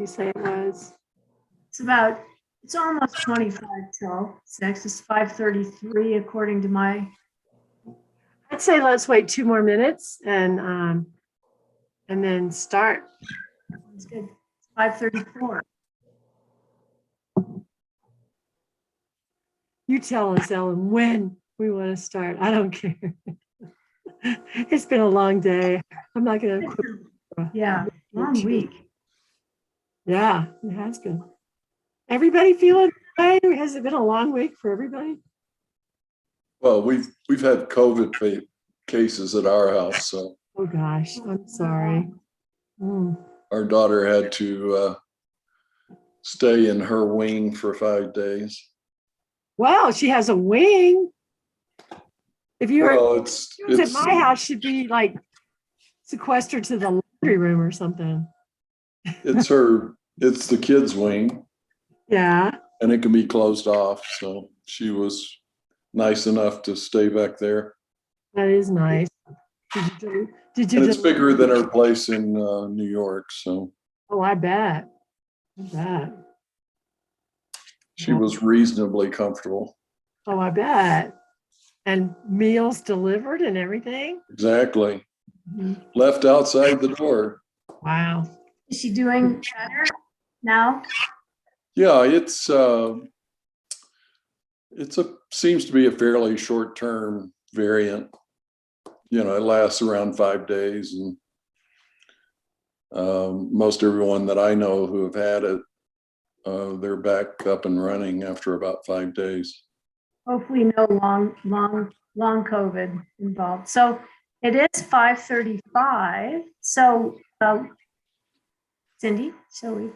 you say it was? It's almost 25 till 6. It's 5:33 according to my. I'd say let's wait 2 more minutes and then start. It's good. It's 5:34. You tell us, Ellen, when we want to start. I don't care. It's been a long day. I'm not going to. Yeah, long week. Yeah, it has been. Everybody feeling okay? Has it been a long week for everybody? Well, we've had COVID cases at our house, so. Oh gosh, I'm sorry. Our daughter had to stay in her wing for 5 days. Wow, she has a wing. If you Well, were at my house, she'd be like sequestered to the laundry room or something. It's the kids' wing. Yeah. And it can be closed off. So she was nice enough to stay back there. That is nice. Did you and it's bigger than her place in New York. So. Oh, I bet. She was reasonably comfortable. Oh, I bet. And meals delivered and everything? Exactly. Mm-hmm. Left outside the door. Wow. Is she doing better now? Yeah, seems to be a fairly short-term variant. You know, it lasts around 5 days, and most everyone that I know who have had it, they're back up and running after about 5 days. Hopefully no long COVID involved. So it is 5:35. So Cindy, shall we?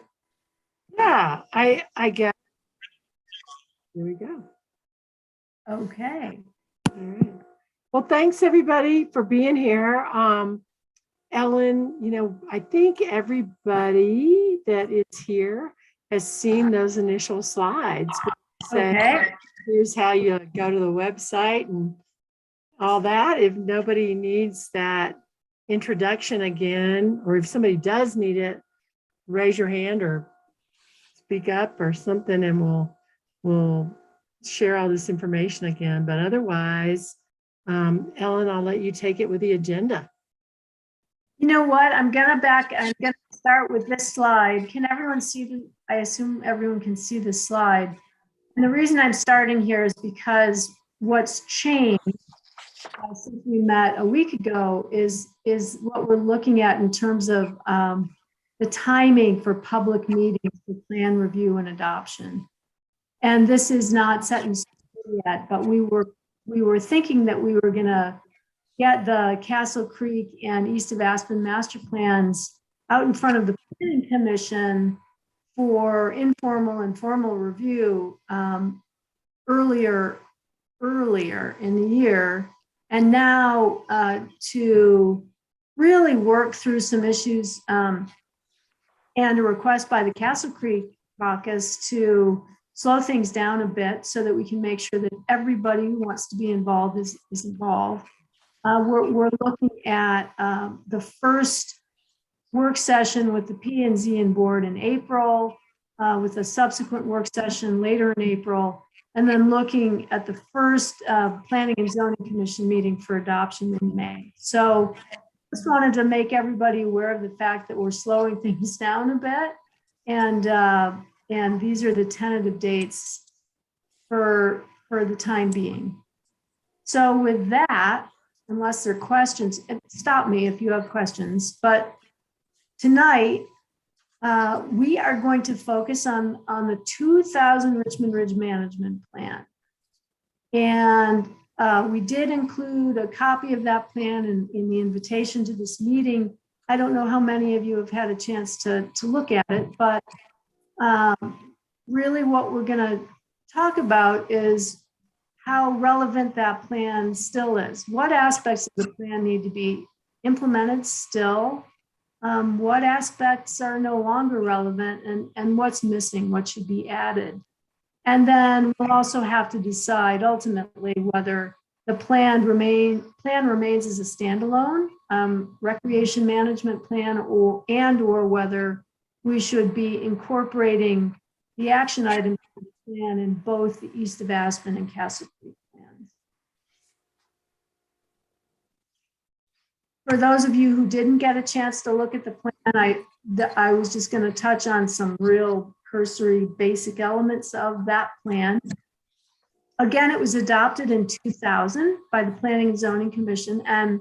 Yeah, I guess. Here we go. Okay. All right. Well, thanks everybody for being here. Ellen, you know, I think everybody that is here has seen those initial slides. Okay. Here's how you go to the website and all that. If nobody needs that introduction again, or if somebody does need it, raise your hand or speak up or something, and we'll share all this information again. But otherwise, Ellen, I'll let you take it with the agenda. You know what? I'm gonna start with this slide. Can everyone see I assume everyone can see the slide. And the reason I'm starting here is because what's changed since we met a week ago is what we're looking at in terms of the timing for public meetings for plan review and adoption. And this is not set in stone yet, but we were thinking that we were gonna get the Castle Creek and East of Aspen master plans out in front of the Planning Commission for informal and formal review earlier in the year. And now to really work through some issues and a request by the Castle Creek caucus to slow things down a bit so that we can make sure that everybody who wants to be involved is involved. We're looking at the first work session with the P&Z and board in April, with a subsequent work session later in April, and then looking at the first Planning and Zoning Commission meeting for adoption in May. So just wanted to make everybody aware of the fact that we're slowing things down a bit, and these are the tentative dates for the time being. So with that, unless there are questions, stop me if you have questions. But tonight, we are going to focus on the 2000 Richmond Ridge Management Plan. And we did include a copy of that plan in the invitation to this meeting. I don't know how many of you have had a chance to look at it, but really what we're going to talk about is how relevant that plan still is. What aspects of the plan need to be implemented still? What aspects are no longer relevant, and what's missing, what should be added? And then we'll also have to decide ultimately whether the plan remains as a standalone recreation management plan or whether we should be incorporating the action items plan in both the East of Aspen and Castle Creek plans. For those of you who didn't get a chance to look at the plan, I was just going to touch on some real cursory basic elements of that plan. Again, it was adopted in 2000 by the Planning and Zoning Commission, and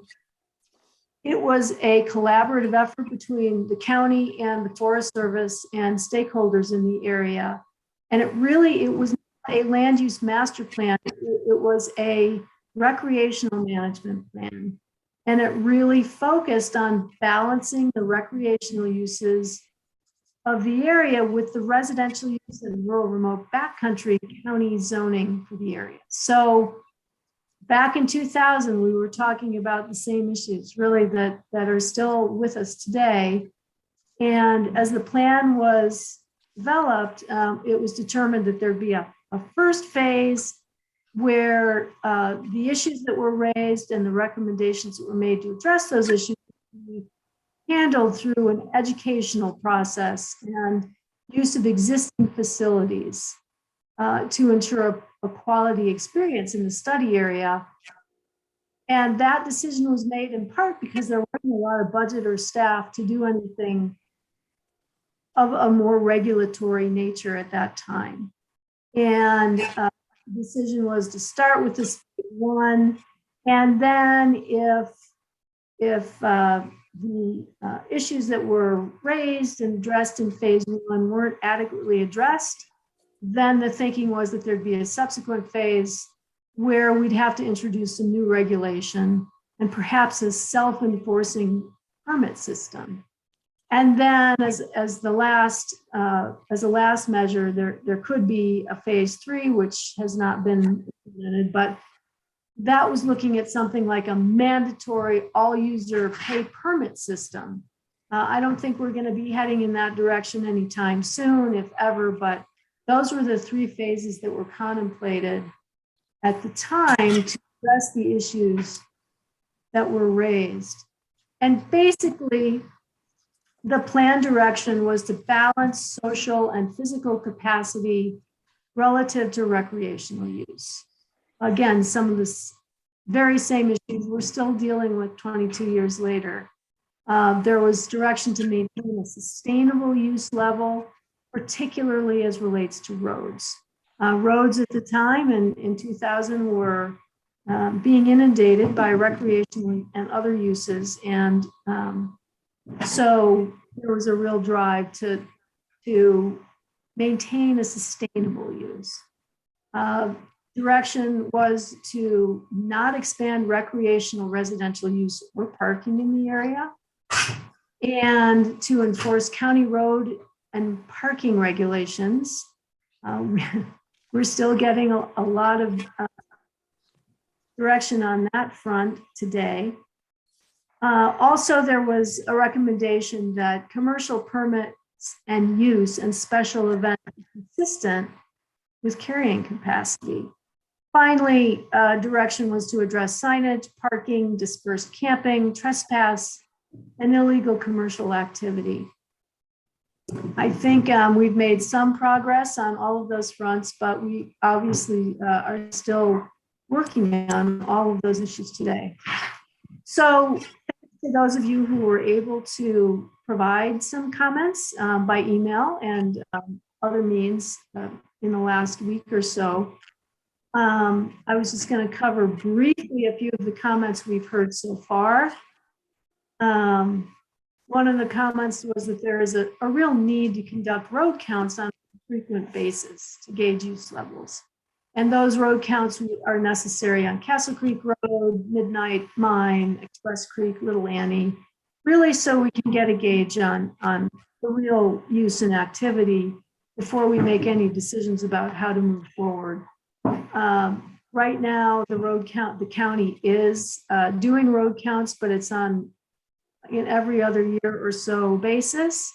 it was a collaborative effort between the county and the Forest Service and stakeholders in the area. And it was not a land use master plan. It was a recreational management plan. And it really focused on balancing the recreational uses of the area with the residential use and rural, remote, backcountry county zoning for the area. So back in 2000, we were talking about the same issues really that are still with us today. And as the plan was developed, it was determined that there'd be a first phase where the issues that were raised and the recommendations that were made to address those issues would be handled through an educational process and use of existing facilities to ensure a quality experience in the study area. And that decision was made in part because there wasn't a lot of budget or staff to do anything of a more regulatory nature at that time. And the decision was to start with this one, and then if the issues that were raised and addressed in phase one weren't adequately addressed, then the thinking was that there'd be a subsequent phase where we'd have to introduce a new regulation and perhaps a self-enforcing permit system. And then as the last measure, there could be a phase three, which has not been implemented, but that was looking at something like a mandatory all-user pay permit system. I don't think we're going to be heading in that direction anytime soon, if ever, but those were the three phases that were contemplated at the time to address the issues that were raised. And basically, the plan direction was to balance social and physical capacity relative to recreational use. Again, some of the very same issues we're still dealing with 22 years later. There was direction to maintain a sustainable use level, particularly as relates to roads. Roads at the time in 2000 were being inundated by recreational and other uses. And so there was a real drive to maintain a sustainable use. Direction was to not expand recreational residential use or parking in the area, and to enforce county road and parking regulations. We're still getting a lot of direction on that front today. Also, there was a recommendation that commercial permits and use and special events are consistent with carrying capacity. Finally, direction was to address signage, parking, dispersed camping, trespass, and illegal commercial activity. I think we've made some progress on all of those fronts, but we obviously are still working on all of those issues today. So to those of you who were able to provide some comments by email and other means in the last week or so, I was just going to cover briefly a few of the comments we've heard so far. One of the comments was that there is a real need to conduct road counts on a frequent basis to gauge use levels. And those road counts are necessary on Castle Creek Road, Midnight Mine, Express Creek, Little Annie, really so we can get a gauge on the real use and activity before we make any decisions about how to move forward. Right now, the county is doing road counts, but it's on in every other year or so basis.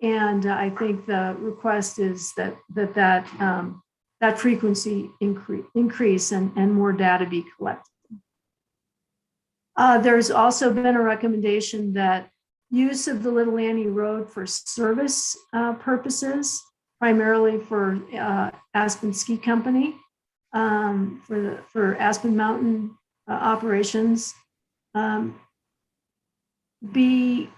And I think the request is that frequency increase and more data be collected. There's also been a recommendation that use of the Little Annie Road for service purposes, primarily for Aspen Ski Company, for Aspen Mountain operations, be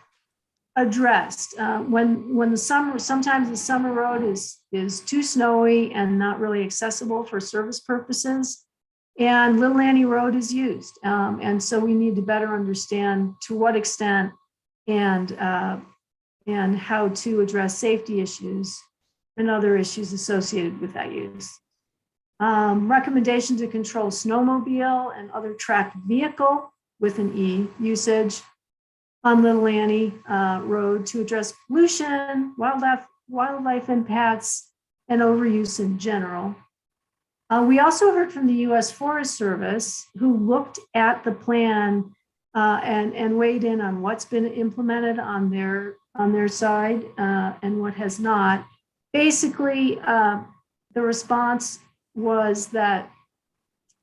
addressed. When the summer, sometimes the summer road is too snowy and not really accessible for service purposes, and Little Annie Road is used. And so we need to better understand to what extent and how to address safety issues and other issues associated with that use. Recommendation to control snowmobile and other tracked vehicle with an E usage on Little Annie Road to address pollution, wildlife impacts, and overuse in general. We also heard from the U.S. Forest Service, who looked at the plan and weighed in on what's been implemented on their side and what has not. Basically, the response was that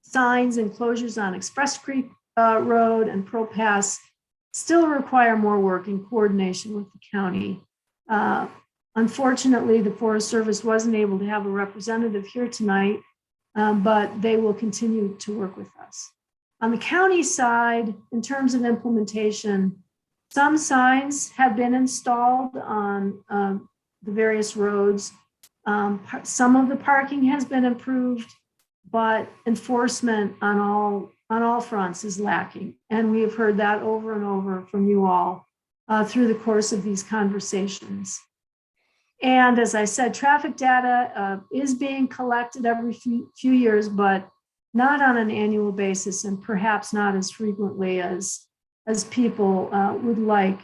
signs and closures on Express Creek Road and Pro Pass still require more work in coordination with the county. Unfortunately, the Forest Service wasn't able to have a representative here tonight, but they will continue to work with us. On the county side, in terms of implementation, some signs have been installed on the various roads. Some of the parking has been improved, but enforcement on all fronts is lacking. And we have heard that over and over from you all through the course of these conversations. And as I said, traffic data is being collected every few years, but not on an annual basis, and perhaps not as frequently as people would like.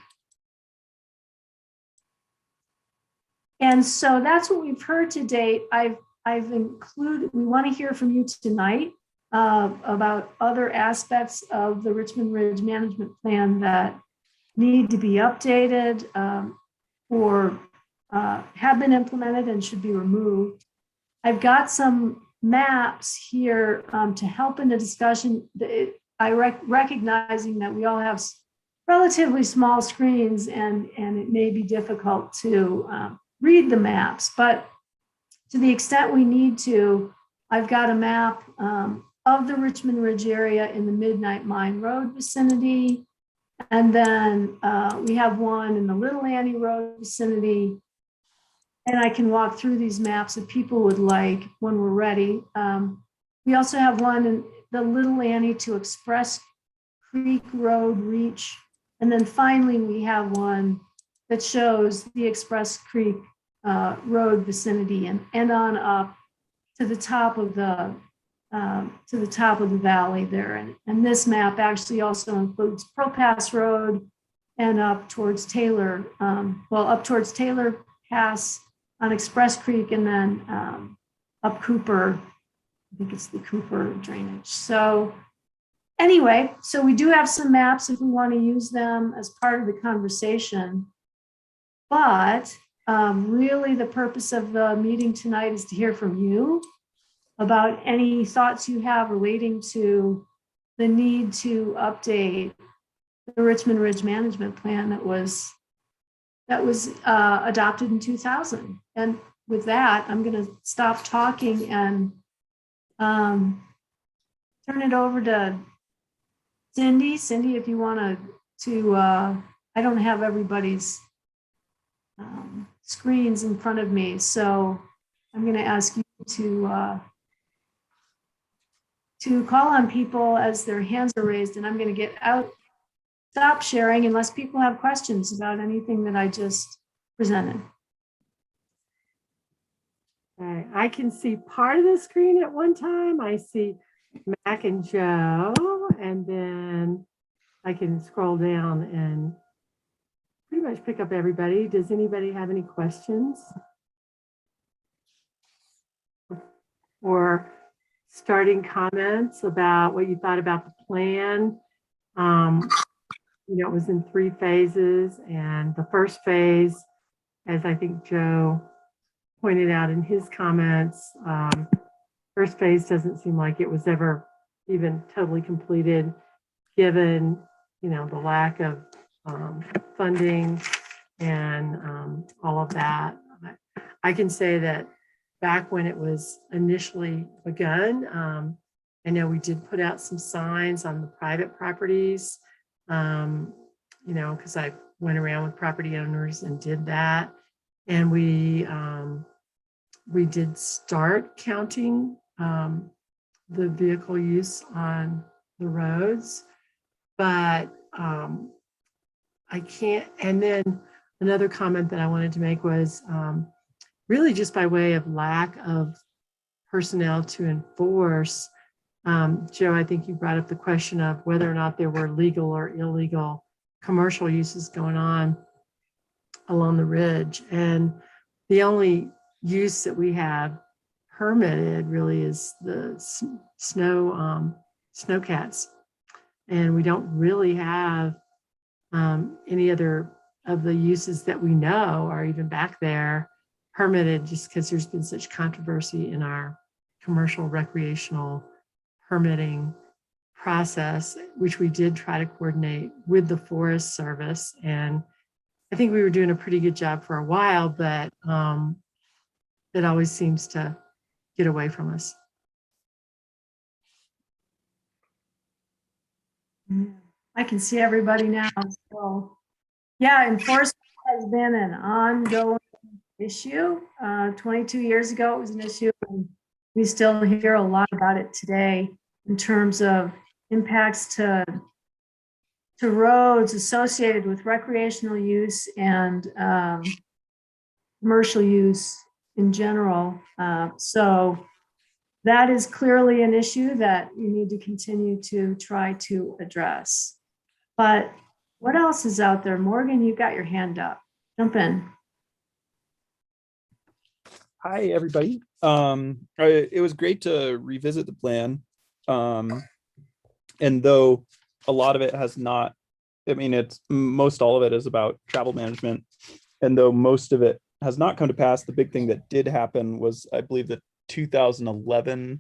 And so that's what we've heard to date. I've included, we want to hear from you tonight about other aspects of the Richmond Ridge Management Plan that need to be updated or have been implemented and should be removed. I've got some maps here to help in the discussion. Recognizing that we all have relatively small screens and it may be difficult to read the maps, but to the extent we need to, I've got a map of the Richmond Ridge area in the Midnight Mine Road vicinity. And then we have one in the Little Annie Road vicinity. And I can walk through these maps if people would like when we're ready. We also have one in the Little Annie to Express Creek Road reach. And then finally, we have one that shows the Express Creek Road vicinity and on up to the top of the valley there. And this map actually also includes Pro Pass Road and up towards Taylor, up towards Taylor Pass on Express Creek, and then up Cooper. I think it's the Cooper drainage. So anyway, so we do have some maps if we want to use them as part of the conversation. But really the purpose of the meeting tonight is to hear from you about any thoughts you have relating to the need to update the Richmond Ridge Management Plan that was adopted in 2000. And with that, I'm going to stop talking and turn it over to Cindy. Cindy, if you want to I don't have everybody's screens in front of me, so I'm going to ask you to call on people as their hands are raised, and I'm going to stop sharing unless people have questions about anything that I just presented. Okay. I can see part of the screen at one time. I see Mac and Joe, and then I can scroll down and pretty much pick up everybody. Does anybody have any questions? Or starting comments about what you thought about the plan? It was in 3 phases, and the first phase, as I think Joe pointed out in his comments, first phase doesn't seem like it was ever even totally completed, given the lack of funding and all of that. I can say that back when it was initially begun, I know we did put out some signs on the private properties, because I went around with property owners and did that. And we did start counting the vehicle use on the roads, but I can't. And then another comment that I wanted to make was really just by way of lack of personnel to enforce. Joe, I think you brought up the question of whether or not there were legal or illegal commercial uses going on along the ridge. And the only use that we have permitted really is the snowcats. And we don't really have any other of the uses that we know are even back there permitted, just because there's been such controversy in our commercial recreational permitting process, which we did try to coordinate with the Forest Service. And I think we were doing a pretty good job for a while, but it always seems to get away from us. I can see everybody now. So, yeah, enforcement has been an ongoing issue. 22 years ago, it was an issue, and we still hear a lot about it today in terms of impacts to roads associated with recreational use and commercial use in general. So that is clearly an issue that you need to continue to try to address. But what else is out there? Morgan, you got your hand up. Jump in. Hi, everybody. It was great to revisit the plan. And though a lot of it has not, it's most all of it is about travel management. And though most of it has not come to pass, the big thing that did happen was, I believe, that 2011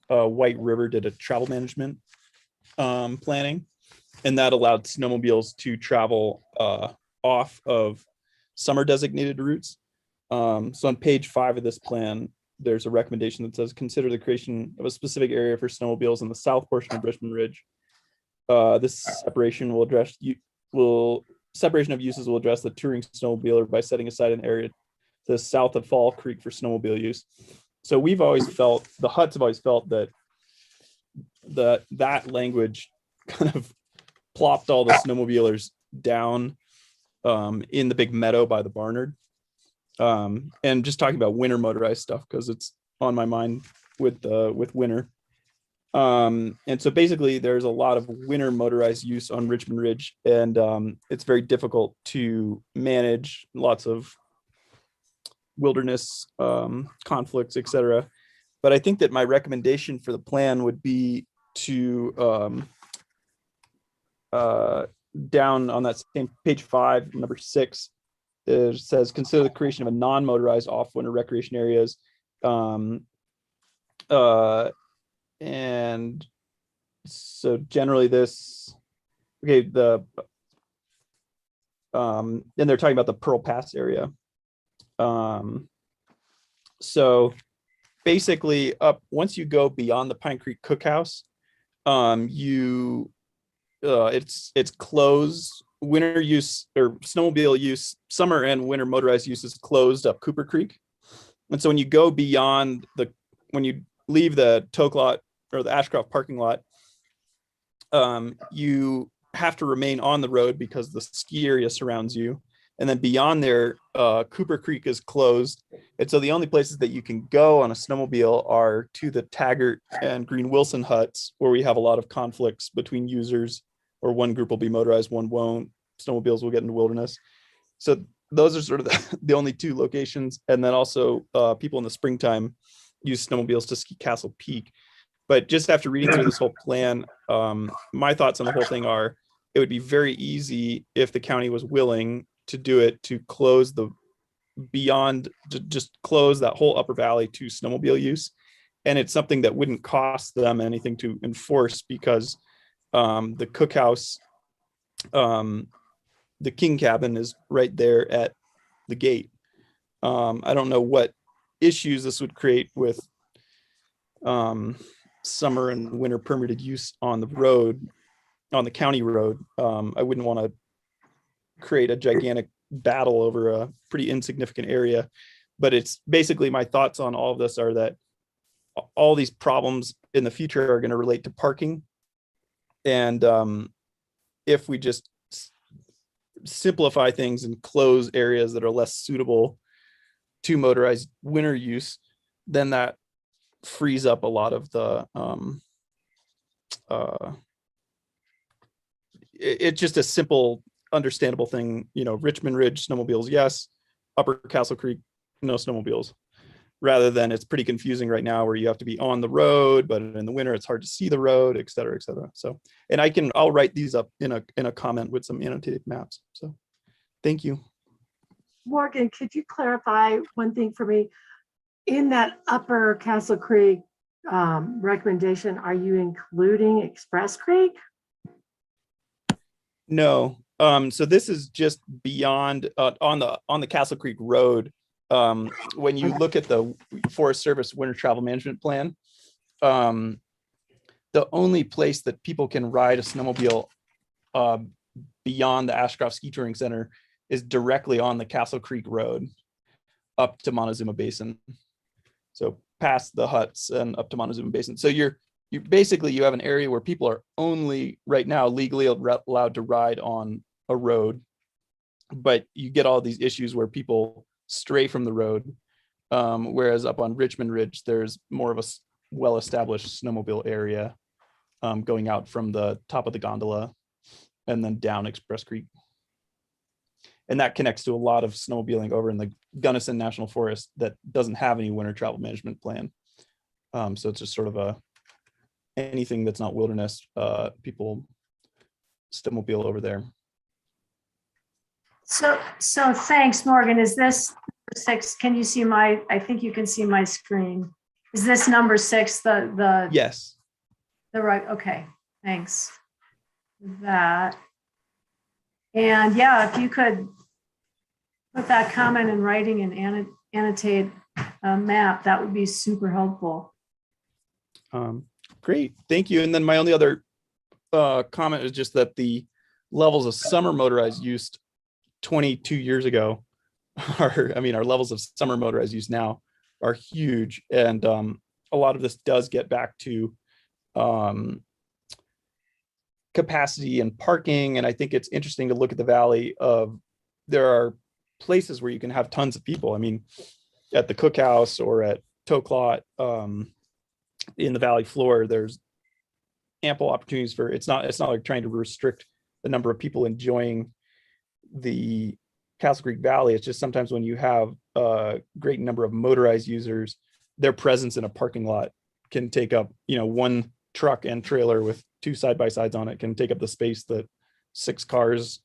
White River did a travel management planning, and that allowed snowmobiles to travel off of summer designated routes. So on page 5 of this plan, there's a recommendation that says consider the creation of a specific area for snowmobiles in the south portion of Richmond Ridge. This separation will address separation of uses will address the touring snowmobiler by setting aside an area to the south of Fall Creek for snowmobile use. So we've always felt, the Huts have always felt that that language kind of plopped all the snowmobilers down in the big meadow by the Barnard. And just talking about winter motorized stuff, because it's on my mind with winter. And so basically there's a lot of winter motorized use on Richmond Ridge, and it's very difficult to manage, lots of wilderness conflicts, etc. But I think that my recommendation for the plan would be to down on that same page 5, number 6, it says consider the creation of a non-motorized off-winter recreation areas. And so generally this, okay, and they're talking about the Pearl Pass area. So basically once you go beyond the Pine Creek Cookhouse, it's closed. Winter use or snowmobile use, summer and winter motorized use is closed up Cooper Creek. And so when you go beyond when you leave the Toke lot or the Ashcroft parking lot, you have to remain on the road because the ski area surrounds you. And then beyond there, Cooper Creek is closed. And so the only places that you can go on a snowmobile are to the Taggart and Green Wilson huts, where we have a lot of conflicts between users, or one group will be motorized, one won't. Snowmobiles will get into wilderness. So those are sort of the only 2 locations. And then also people in the springtime use snowmobiles to ski Castle Peak. But just after reading through this whole plan, my thoughts on the whole thing are, it would be very easy if the county was willing to do it, to close just close that whole upper valley to snowmobile use. And it's something that wouldn't cost them anything to enforce, because the cookhouse the king cabin is right there at the gate. I don't know what issues this would create with summer and winter permitted use on the road, on the county road. I wouldn't want to create a gigantic battle over a pretty insignificant area, but it's basically my thoughts on all of this are that all these problems in the future are going to relate to parking. And if we just simplify things and close areas that are less suitable to motorized winter use, then that frees up a lot of the it's just a simple, understandable thing. Richmond Ridge snowmobiles, yes. Upper Castle Creek, no snowmobiles. Rather than it's pretty confusing right now where you have to be on the road, but in the winter it's hard to see the road, et cetera, et cetera. So, and I'll write these up in a comment with some annotated maps. So thank you. Morgan, could you clarify one thing for me? In that Upper Castle Creek recommendation, are you including Express Creek? No. So this is just beyond on the Castle Creek Road. When you look at the Forest Service Winter Travel Management Plan, the only place that people can ride a snowmobile beyond the Ashcroft Ski Touring Center is directly on the Castle Creek Road up to Montezuma Basin. So past the huts and up to Montezuma Basin. So you basically have an area where people are only right now legally allowed to ride on a road, but you get all these issues where people stray from the road. Whereas up on Richmond Ridge, there's more of a well-established snowmobile area going out from the top of the gondola and then down Express Creek. And that connects to a lot of snowmobiling over in the Gunnison National Forest that doesn't have any winter travel management plan. So it's just sort of anything that's not wilderness, people snowmobile over there. So thanks, Morgan. Is this number 6? Can you see I think you can see my screen. Is this number 6, the Yes. the right? Okay, thanks. That. And yeah, if you could put that comment in writing and annotate a map, that would be super helpful. Great, thank you. And then my only other comment is just that the levels of summer motorized use 22 years ago our levels of summer motorized use now are huge. And a lot of this does get back to capacity and parking. And I think it's interesting to look at the valley there are places where you can have tons of people. I mean, at the cookhouse or at Toclot in the valley floor, there's ample opportunities for, it's not like trying to restrict the number of people enjoying the Castle Creek Valley. It's just sometimes when you have a great number of motorized users, their presence in a parking lot can take up, one truck and trailer with 2 side-by-sides on it can take up the space that 6 cars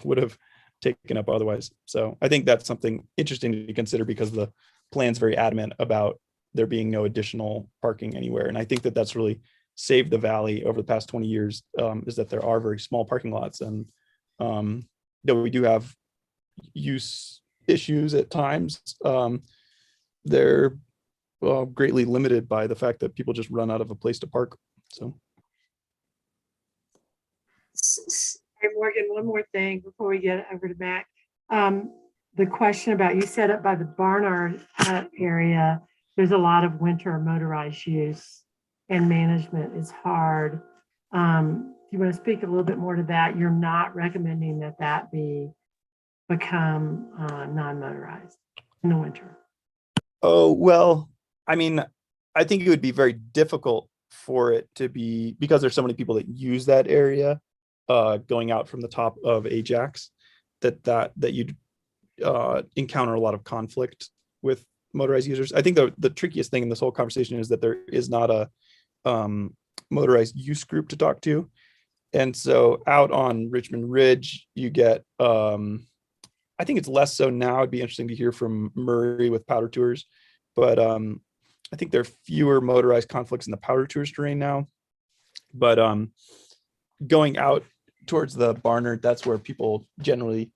would have taken up otherwise. So I think that's something interesting to consider because the plan's very adamant about there being no additional parking anywhere. And I think that that's really saved the valley over the past 20 years, is that there are very small parking lots, and though we do have use issues at times, they're greatly limited by the fact that people just run out of a place to park. So. Hey, Morgan, one more thing before we get over to Mac. The question about, you said up by the Barnard Hut area, there's a lot of winter motorized use and management is hard. If you want to speak a little bit more to that, you're not recommending that become non-motorized in the winter. Oh, well, I mean, I think it would be very difficult for it to be, because there's so many people that use that area going out from the top of Ajax, that you'd encounter a lot of conflict with motorized users. I think the trickiest thing in this whole conversation is that there is not a motorized use group to talk to. And so out on Richmond Ridge, you get, I think it's less so now. It'd be interesting to hear from Murray with Powder Tours, but I think there are fewer motorized conflicts in the Powder Tours terrain now. But going out towards the Barnard, that's where people generally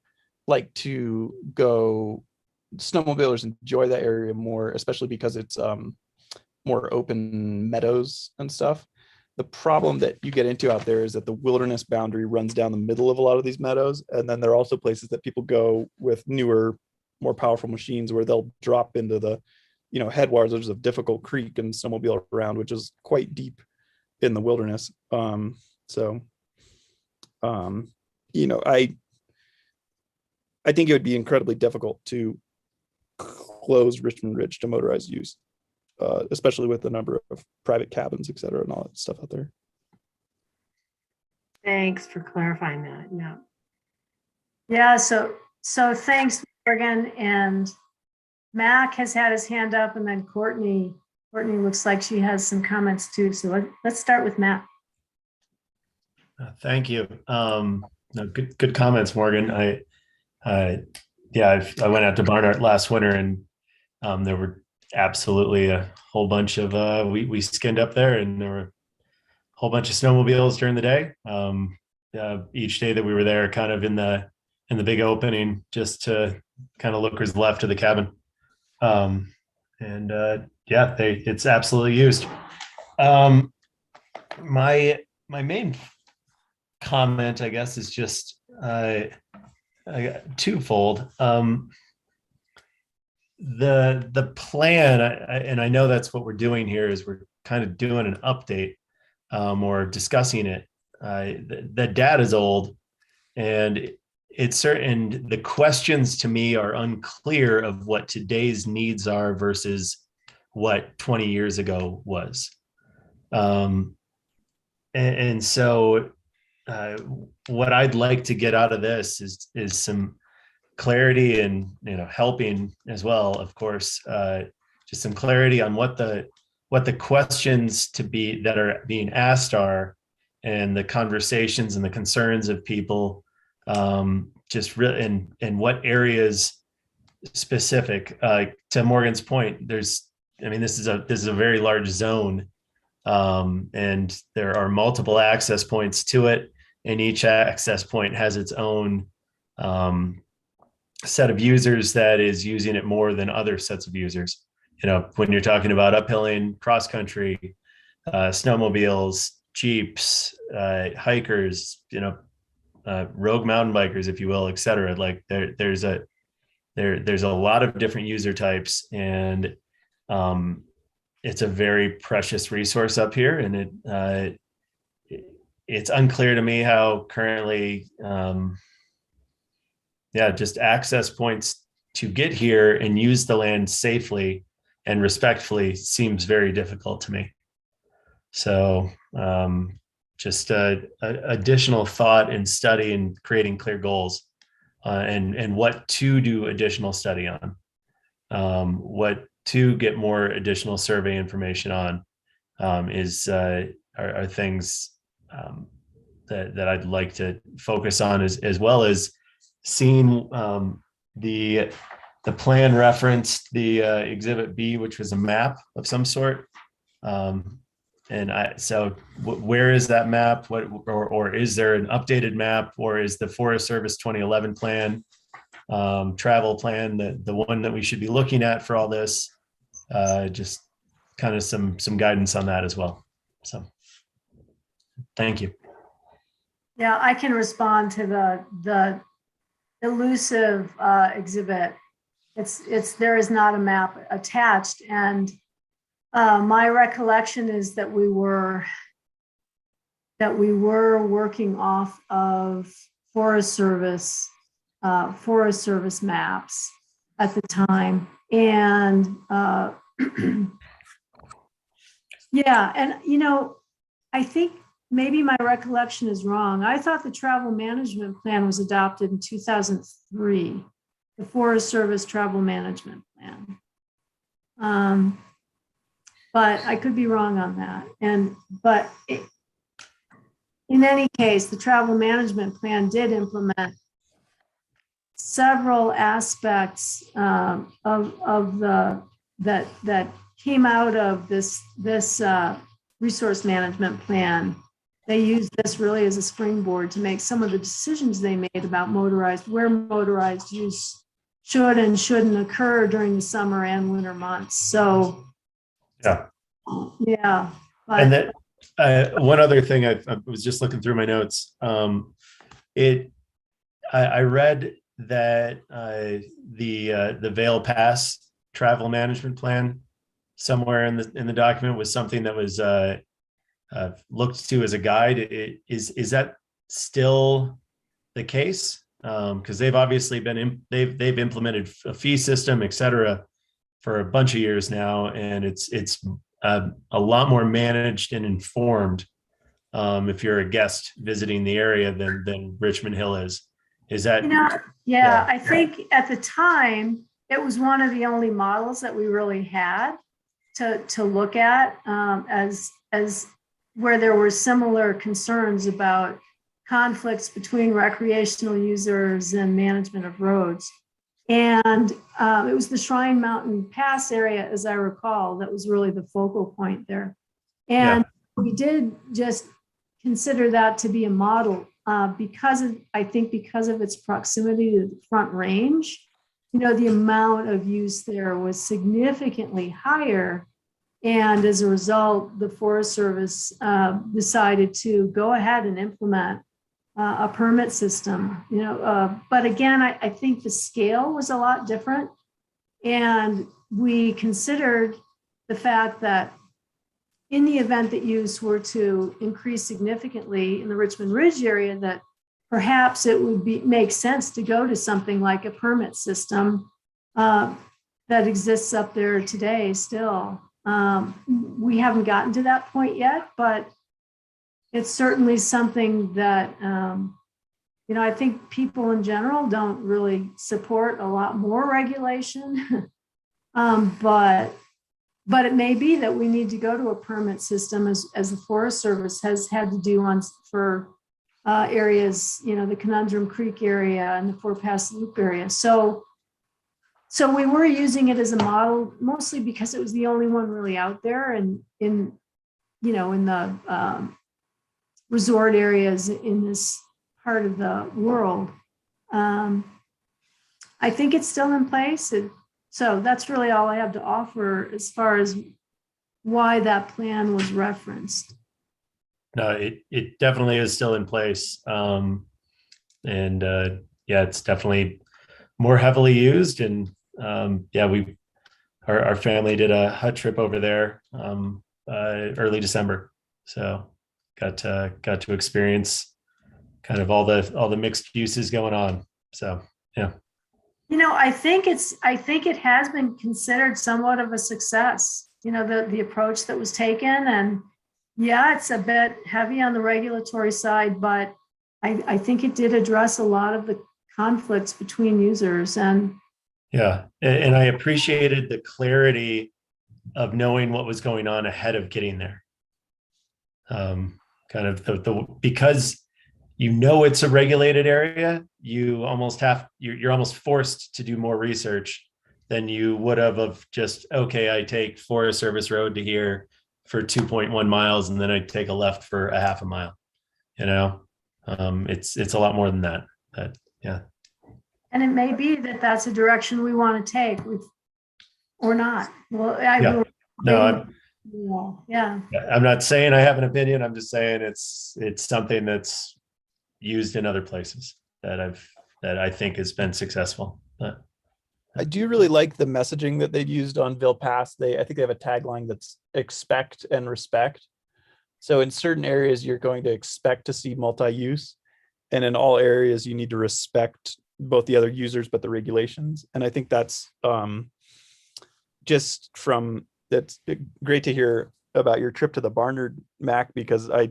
like to go. Snowmobilers enjoy that area more, especially because it's more open meadows and stuff. The problem that you get into out there is that the wilderness boundary runs down the middle of a lot of these meadows. And then there are also places that people go with newer, more powerful machines where they'll drop into the, headwaters of Difficult Creek and snowmobile around, which is quite deep in the wilderness. So, I think it would be incredibly difficult to close Richmond Ridge to motorized use, especially with the number of private cabins, et cetera, and all that stuff out there. Thanks for clarifying that. Yeah. Yeah, so thanks, Morgan. And Mac has had his hand up, and then Courtney looks like she has some comments too. So let's start with Mac. Thank you. No, good comments, Morgan. I went out to Barnard last winter, and there were absolutely a whole bunch of we skinned up there, and there were a whole bunch of snowmobiles during the day. Each day that we were there, kind of in the big opening, just to kind of look who's left of the cabin. It's absolutely used. My main comment, I guess, is just twofold. The plan, and I know that's what we're doing here, is we're kind of doing an update or discussing it. The data is old, and it's certain the questions to me are unclear of what today's needs are versus what 20 years ago was. So what I'd like to get out of this is some clarity, and helping as well, of course, just some clarity on what the questions that are being asked are, and the conversations and the concerns of people, just really, and what areas specific. To Morgan's point, this is a very large zone, and there are multiple access points to it, and each access point has its own set of users that is using it more than other sets of users. When you're talking about uphilling, cross country, snowmobiles, Jeeps, hikers, rogue mountain bikers, if you will, et cetera. Like there's a lot of different user types, and it's a very precious resource up here, and it's unclear to me how currently, just access points to get here and use the land safely and respectfully seems very difficult to me. So just additional thought and study, and creating clear goals, and what to do additional study on, what to get more additional survey information on, are things that I'd like to focus on, as well as seeing the plan referenced the Exhibit B, which was a map of some sort. Where is that map? Or is there an updated map, or is the Forest Service 2011 plan, travel plan, the one that we should be looking at for all this? Just kind of some guidance on that as well. So thank you. Yeah, I can respond to the elusive exhibit. There is not a map attached, and my recollection is that we were working off of Forest Service maps at the time, and I think maybe my recollection is wrong. I thought the travel management plan was adopted in 2003, the Forest Service travel management plan. But I could be wrong on that. But in any case, the travel management plan did implement several aspects that came out of this resource management plan they used this really as a springboard to make some of the decisions they made about where motorized use should and shouldn't occur during the summer and winter months. So, Yeah. yeah. And then one other thing, I was just looking through my notes. I read that the Vail Pass travel management plan somewhere in the document was something that was looked to as a guide. Is that still the case? Because they've obviously they've implemented a fee system, et cetera, for a bunch of years now, and it's a lot more managed and informed if you're a guest visiting the area than Richmond Hill is. Is that? Yeah, I think at the time it was one of the only models that we really had to look at as where there were similar concerns about conflicts between recreational users and management of roads. And it was the Shrine Mountain Pass area, as I recall, that was really the focal point there. And we did just consider that to be a model because of its proximity to the Front Range. The amount of use there was significantly higher. And as a result, the Forest Service decided to go ahead and implement a permit system. But again, I think the scale was a lot different. And we considered the fact that in the event that use were to increase significantly in the Richmond Ridge area, that perhaps it would make sense to go to something like a permit system that exists up there today still. We haven't gotten to that point yet, but it's certainly something that, I think people in general don't really support a lot more regulation. But it may be that we need to go to a permit system as the Forest Service has had to do for areas, the Conundrum Creek area and the Four Pass Loop area. So we were using it as a model mostly because it was the only one really out there, and in the resort areas in this part of the world. I think it's still in place. So that's really all I have to offer as far as why that plan was referenced. No, it definitely is still in place. It's definitely more heavily used. And our family did a hut trip over there early December. So got to experience kind of all the mixed uses going on. So, yeah. I think it has been considered somewhat of a success, the approach that was taken. And it's a bit heavy on the regulatory side, but I think it did address a lot of the conflicts between users. And I appreciated the clarity of knowing what was going on ahead of getting there. Kind of because it's a regulated area, you're almost forced to do more research than you would have of just, okay, I take Forest Service Road to here for 2.1 miles and then I take a left for a half a mile. It's a lot more than that. And it may be that that's a direction we want to take or not. Well, I'm not saying I have an opinion. I'm just saying it's something that's used in other places that I think has been successful. But I do really like the messaging that they've used on Vail Pass. I think they have a tagline that's expect and respect. So in certain areas, you're going to expect to see multi-use, and in all areas, you need to respect both the other users, but the regulations. And I think that's that's great to hear about your trip to the Barnard, Mac, because I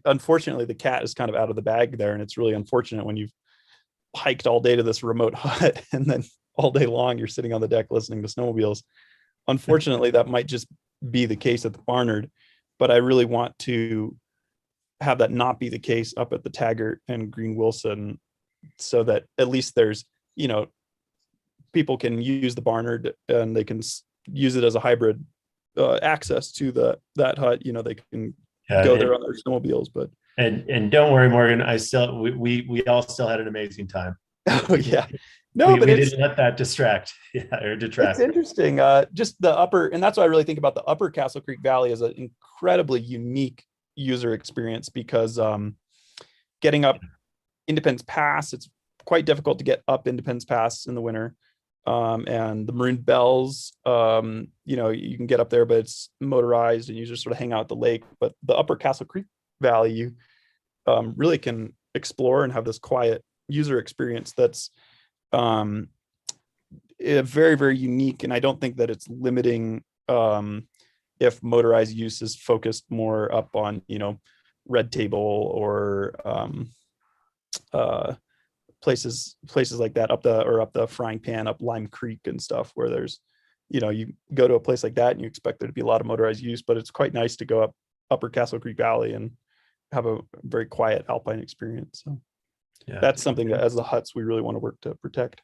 unfortunately, the cat is kind of out of the bag there. And it's really unfortunate when you've hiked all day to this remote hut and then all day long you're sitting on the deck listening to snowmobiles. Unfortunately, that might just be the case at the Barnard, but I really want to have that not be the case up at the Taggart and Green Wilson, so that at least there's, people can use the Barnard and they can use it as a hybrid access to that hut. They can go there on their snowmobiles. But and don't worry, Morgan, we all still had an amazing time. oh yeah, no, we but it's didn't let that distract. Yeah, or detract. it's interesting. Just the upper, and that's why I really think about the upper Castle Creek Valley as an incredibly unique user experience, because getting up Independence Pass, it's quite difficult to get up Independence Pass in the winter. And the Maroon Bells, you can get up there, but it's motorized and you just sort of hang out at the lake. But the upper Castle Creek Valley, you really can explore and have this quiet user experience that's very, very unique. And I don't think that it's limiting if motorized use is focused more up on, Red Table or places like that, up the Frying Pan, up Lime Creek and stuff, where there's, you go to a place like that and you expect there to be a lot of motorized use, but it's quite nice to go up upper Castle Creek Valley and have a very quiet alpine experience. So Yeah, that's something that as the Huts we really want to work to protect.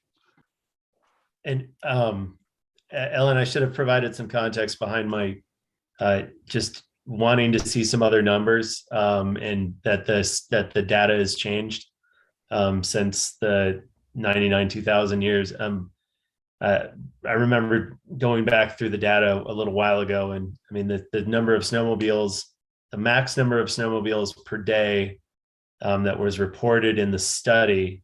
and Ellen, I should have provided some context behind my just wanting to see some other numbers, and that the data has changed since the 99 2000 years. I remember going back through the data a little while ago, and I mean the number of snowmobiles, the max number of snowmobiles per day that was reported in the study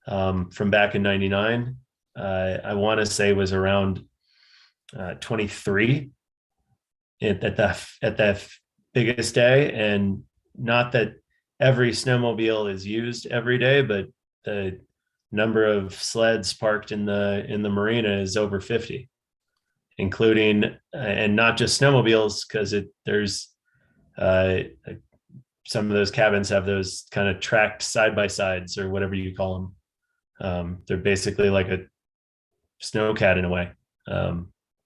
from back in 99, I want to say was around 23 at the biggest day. And not that every snowmobile is used every day, but the number of sleds parked in the marina is over 50, including and not just snowmobiles, because there's some of those cabins have those kind of tracked side by sides or whatever you call them. They're basically like a snowcat in a way,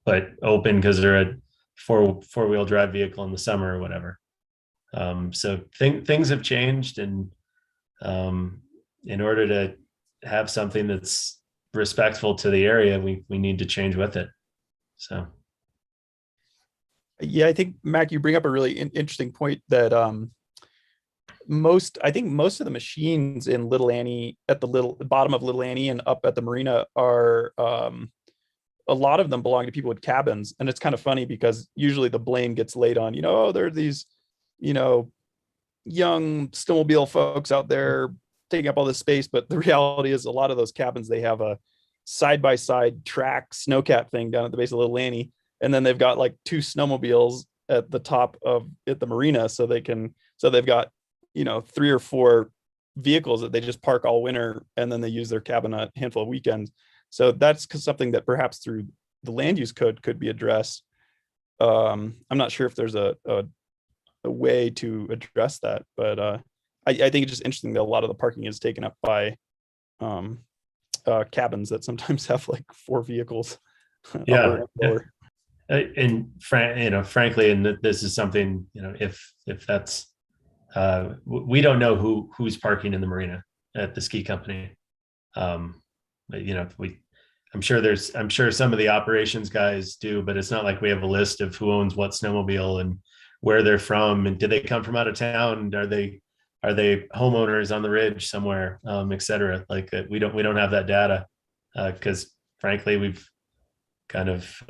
but open because they're a four-wheel drive vehicle in the summer or whatever. So things have changed, and in order to have something that's respectful to the area, we need to change with it. So Yeah, I think, Mac, you bring up a really interesting point that most of the machines in Little Annie, at the bottom of Little Annie and up at the marina, are a lot of them belong to people with cabins. And it's kind of funny because usually the blame gets laid on, there are these, young snowmobile folks out there taking up all this space. But the reality is a lot of those cabins, they have a side-by-side track snowcat thing down at the base of Little Annie. And then they've got like two snowmobiles at the top at the marina. So they've got, 3 or 4 vehicles that they just park all winter, and then they use their cabin a handful of weekends. So that's something that perhaps through the land use code could be addressed. I'm not sure if there's a way to address that, but I think it's just interesting that a lot of the parking is taken up by cabins that sometimes have like 4 vehicles. yeah. Lower. And frankly, and this is something, if that's we don't know who's parking in the marina at the ski company. But, I'm sure some of the operations guys do, but it's not like we have a list of who owns what snowmobile and where they're from, and did they come from out of town? Are they homeowners on the ridge somewhere, et cetera? Like we don't have that data because frankly, we've kind of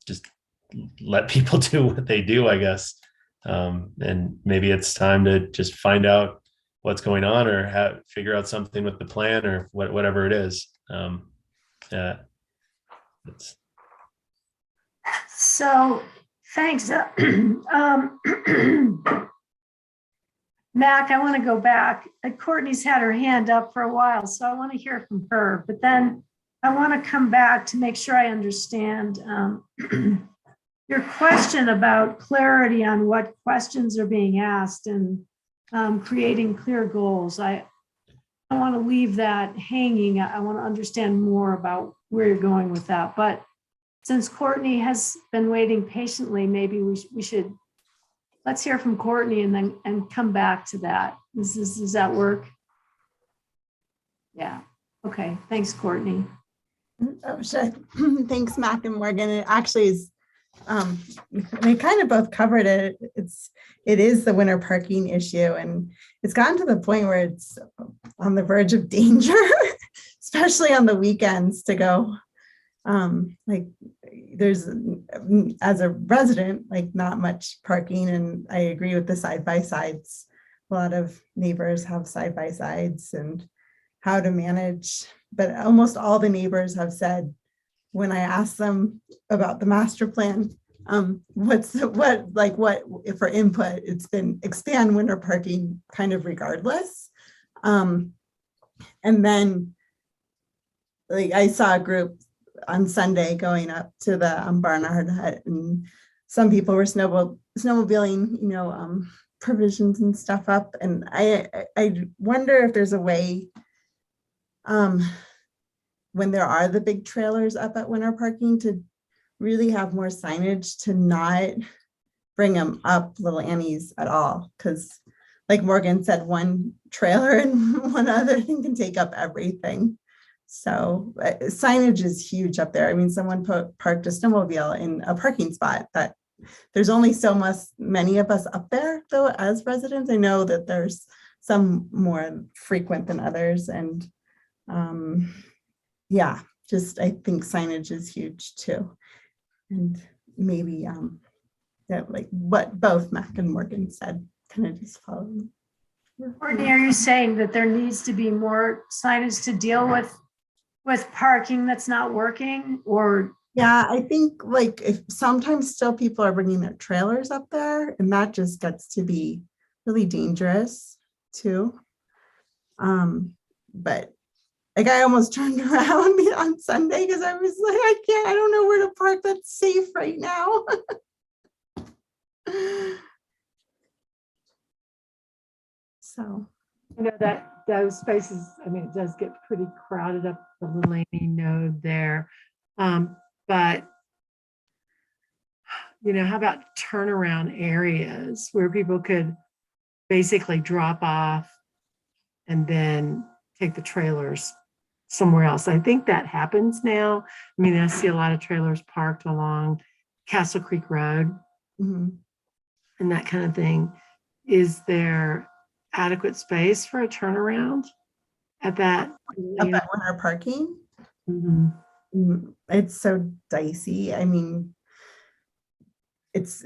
just let people do what they do, I guess. And maybe it's time to just find out what's going on, or figure out something with the plan, or whatever it is. So thanks. Mac, I want to go back. Courtney's had her hand up for a while, so I want to hear from her. But then I want to come back to make sure I understand your question about clarity on what questions are being asked and creating clear goals. I want to leave that hanging. I want to understand more about where you're going with that. But since Courtney has been waiting patiently, maybe we should, let's hear from Courtney and come back to that. Does that work? Yeah. Okay. Thanks, Courtney. Oh, sure. Thanks, Mac and Morgan. It actually is we kind of both covered it. It is the winter parking issue, and it's gotten to the point where it's on the verge of danger, especially on the weekends to go. Like there's, as a resident, like not much parking, and I agree with the side-by-sides. A lot of neighbors have side-by-sides and how to manage, but almost all the neighbors have said, when I asked them about the master plan, what for input, it's been expand winter parking kind of regardless. And then like I saw a group on Sunday going up to the Barnard Hut, and some people were snowmobiling, provisions and stuff up. And I wonder if there's a way, when there are the big trailers up at winter parking, to really have more signage to not bring them up Little Annie's at all. Because like Morgan said, one trailer and one other thing can take up everything. So signage is huge up there. I mean, someone parked a snowmobile in a parking spot that there's only so many of us up there though, as residents. I know that there's some more frequent than others. And yeah, just I think signage is huge too. And maybe that like what both Mac and Morgan said, kind of just follow. Courtney, are you saying that there needs to be more signage to deal with parking that's not working? Or yeah, I think like if sometimes still people are bringing their trailers up there, and that just gets to be really dangerous too. But like I almost turned around on Sunday because I was like, I don't know where to park that's safe right now. So that those spaces, I mean, it does get pretty crowded up the Little Annie node there. But how about turnaround areas where people could basically drop off and then take the trailers somewhere else? I think that happens now. I mean, I see a lot of trailers parked along Castle Creek Road and that kind of thing. Is there adequate space for a turnaround at that? Up at winter parking? It's so dicey. I mean, it's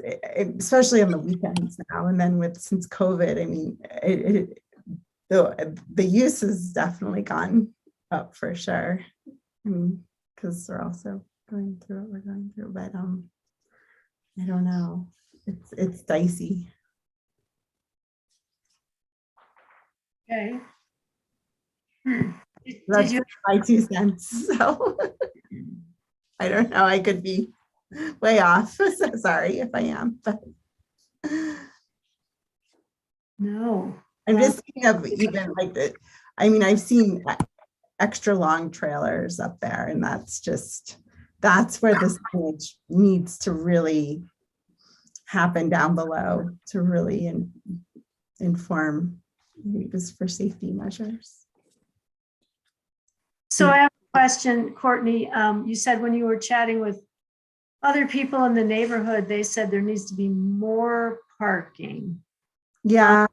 especially on the weekends now, and then since COVID, I mean, the use has definitely gone up for sure. I mean, because they're also going through what we're going through, but I don't know. It's dicey. okay. That's Did you my 2 cents. So I don't know. I could be way off. So sorry if I am, but no. I'm just thinking of even like the, I mean, I've seen extra long trailers up there, and that's where the signage needs to really happen down below to really inform, just for safety measures. So I have a question, Courtney. You said when you were chatting with other people in the neighborhood, they said there needs to be more parking. Yeah.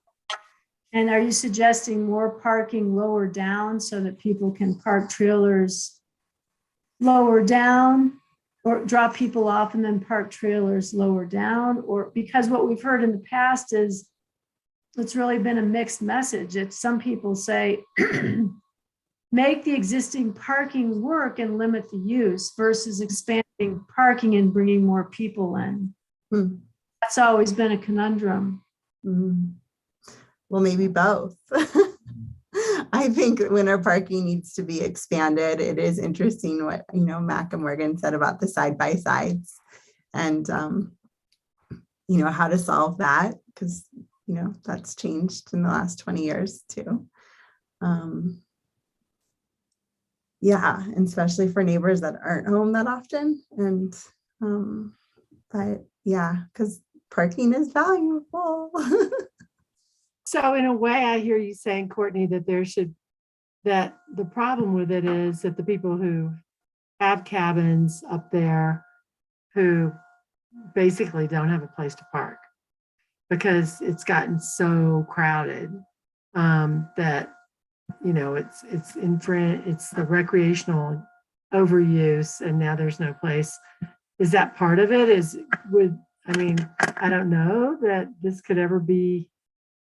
And are you suggesting more parking lower down so that people can park trailers lower down, or drop people off and then park trailers lower down? Or because what we've heard in the past is it's really been a mixed message. It's some people say, make the existing parking work and limit the use versus expanding parking and bringing more people in. That's always been a conundrum. Well, maybe both. I think winter parking needs to be expanded. It is interesting what Mac and Morgan said about the side-by-sides, and how to solve that, because that's changed in the last 20 years too. Yeah, and especially for neighbors that aren't home that often. And but yeah, because parking is valuable. So in a way, I hear you saying, Courtney, that that the problem with it is that the people who have cabins up there, who basically don't have a place to park because it's gotten so crowded that, you know, it's the recreational overuse, and now there's no place. Is that part of it? I mean, I don't know that this could ever be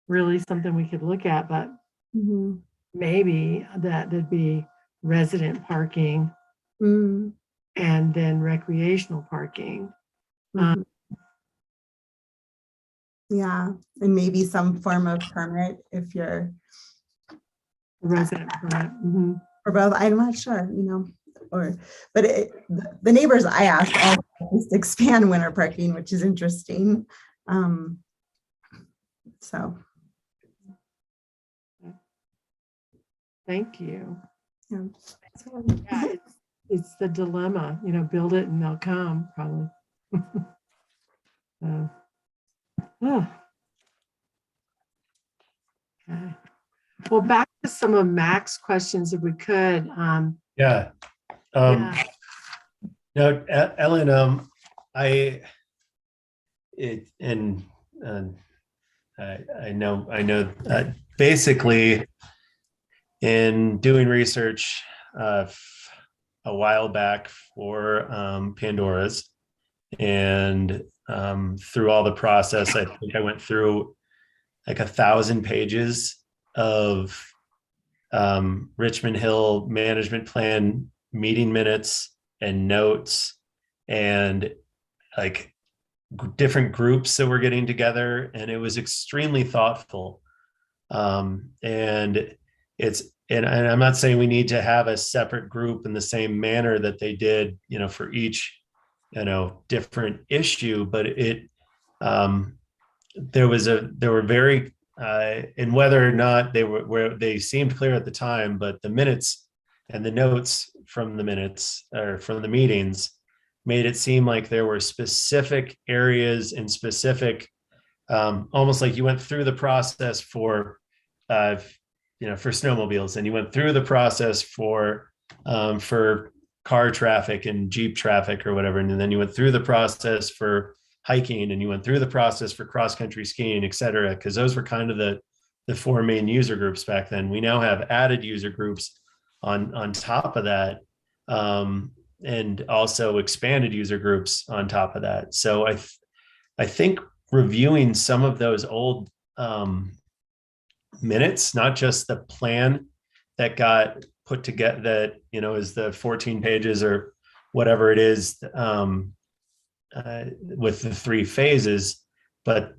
really something we could look at, but Mhm. maybe that there'd be resident parking Mm, and then recreational parking. mhm. Yeah, and maybe some form of permit if you're Resident permit. Mhm. for both. I'm not sure, but the neighbors I asked all just expand winter parking, which is interesting. So, Thank you. yeah. Yeah, it's the dilemma, build it and they'll come probably. So, oh, okay. Well, back to some of Mac's questions, if we could. Yeah. Yeah. No, Ellen, I it and I know. Basically, in doing research a while back for Pandora's, and through all the process, I think I went through like 1,000 pages of Richmond Hill management plan meeting minutes and notes, and like different groups that were getting together, and it was extremely thoughtful. And and I'm not saying we need to have a separate group in the same manner that they did, for each, different issue, but there were very, and whether or not they seemed clear at the time, but the minutes and the notes from the minutes or from the meetings made it seem like there were specific areas and specific, almost like you went through the process for snowmobiles, and you went through the process for car traffic and Jeep traffic or whatever, and then you went through the process for hiking, and you went through the process for cross country skiing, et cetera, because those were kind of the four main user groups back then. We now have added user groups on top of that, and also expanded user groups on top of that. So I think reviewing some of those old minutes, not just the plan that got put together, that is the 14 pages or whatever it is, with the 3 phases, but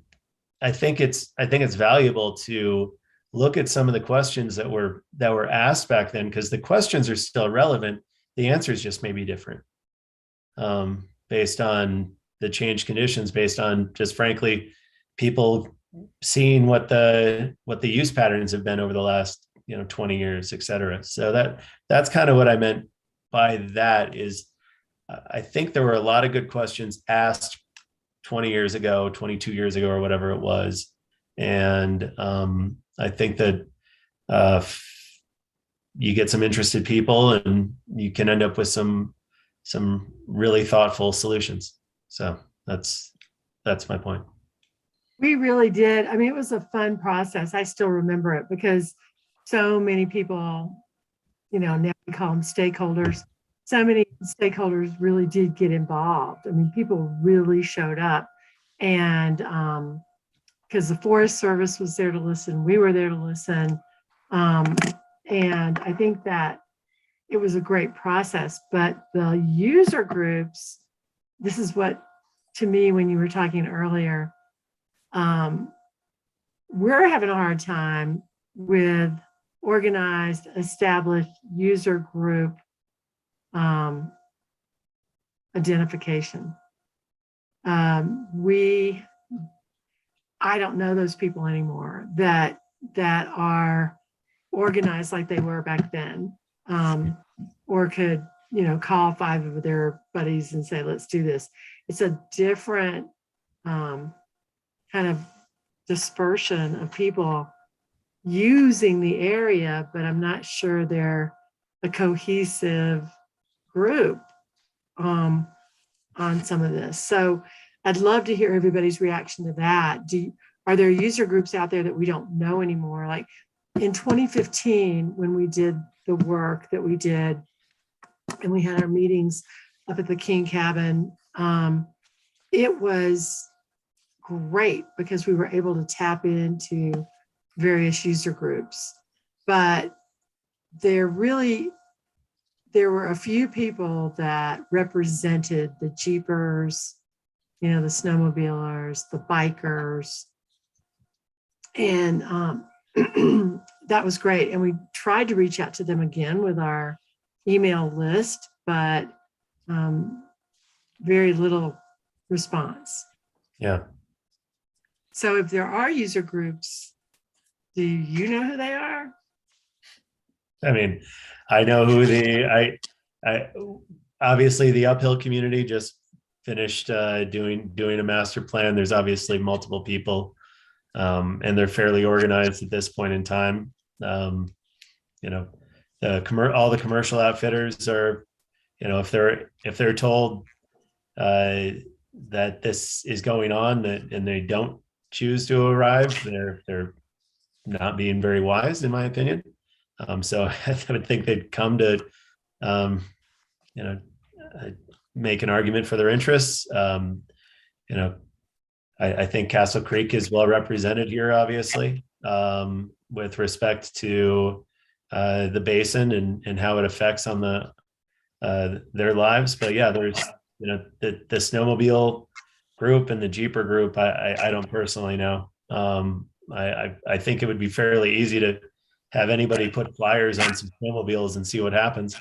I think it's valuable to look at some of the questions that were asked back then, because the questions are still relevant. The answers just may be different, based on the changed conditions, based on just frankly people seeing what the use patterns have been over the last 20 years, et cetera. So that's kind of what I meant by that. Is I think there were a lot of good questions asked 20 years ago, 22 years ago, or whatever it was. And I think that you get some interested people, and you can end up with some really thoughtful solutions. So that's my point. We really did. I mean, it was a fun process. I still remember it because so many people, now we call them stakeholders. So many stakeholders really did get involved. I mean, people really showed up, and because the Forest Service was there to listen, we were there to listen, and I think that it was a great process. But the user groups, this is what, to me, when you were talking earlier, we're having a hard time with organized, established user group identification. I don't know those people anymore that are organized like they were back then, or could call 5 of their buddies and say, let's do this. It's a different kind of dispersion of people using the area, but I'm not sure they're a cohesive group on some of this. So I'd love to hear everybody's reaction to that. Are there user groups out there that we don't know anymore? Like in 2015, when we did the work that we did, and we had our meetings up at the King Cabin, it was great because we were able to tap into various user groups. But there were a few people that represented the Jeepers, the snowmobilers, the bikers. And that was great. And we tried to reach out to them again with our email list, but very little response. Yeah. So if there are user groups, do you know who they are? I mean, I know who I obviously the uphill community just finished doing a master plan. There's obviously multiple people, and they're fairly organized at this point in time. All the commercial outfitters are, if they're told that this is going on and they don't choose to arrive, they're not being very wise, in my opinion. So I would think they'd come to, make an argument for their interests. I think Castle Creek is well represented here, obviously, with respect to the basin and how it affects on their lives. But yeah, there's the snowmobile group and the Jeeper group. I don't personally know. I think it would be fairly easy to have anybody put flyers on some snowmobiles and see what happens.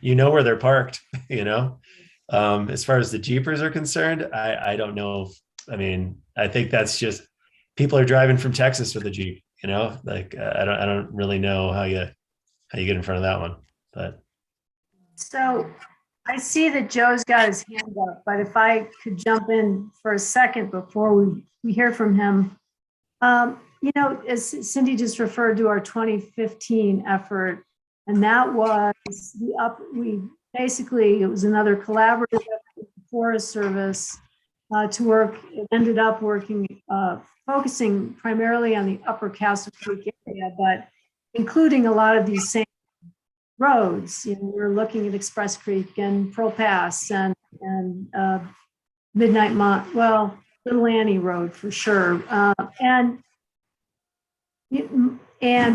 Where they're parked, As far as the Jeepers are concerned, I don't know. I think that's just people are driving from Texas with a Jeep, like I don't really know how you get in front of that one. But So I see that Joe's got his hand up, but if I could jump in for a second before we hear from him. As Cindy just referred to our 2015 effort, and that was it was another collaborative effort with the Forest Service to work. It ended up focusing primarily on the upper Castle Creek area, but including a lot of these same roads. We're looking at Express Creek and Pearl Pass and Midnight Little Annie Road for sure. And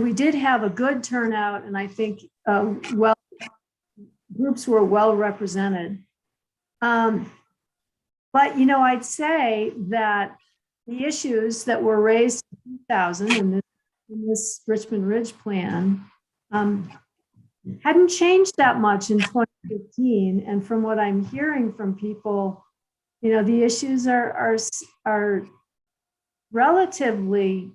we did have a good turnout, and I think groups were well represented. But I'd say that the issues that were raised in 2000 in this Richmond Ridge plan hadn't changed that much in 2015. And from what I'm hearing from people, the issues are relatively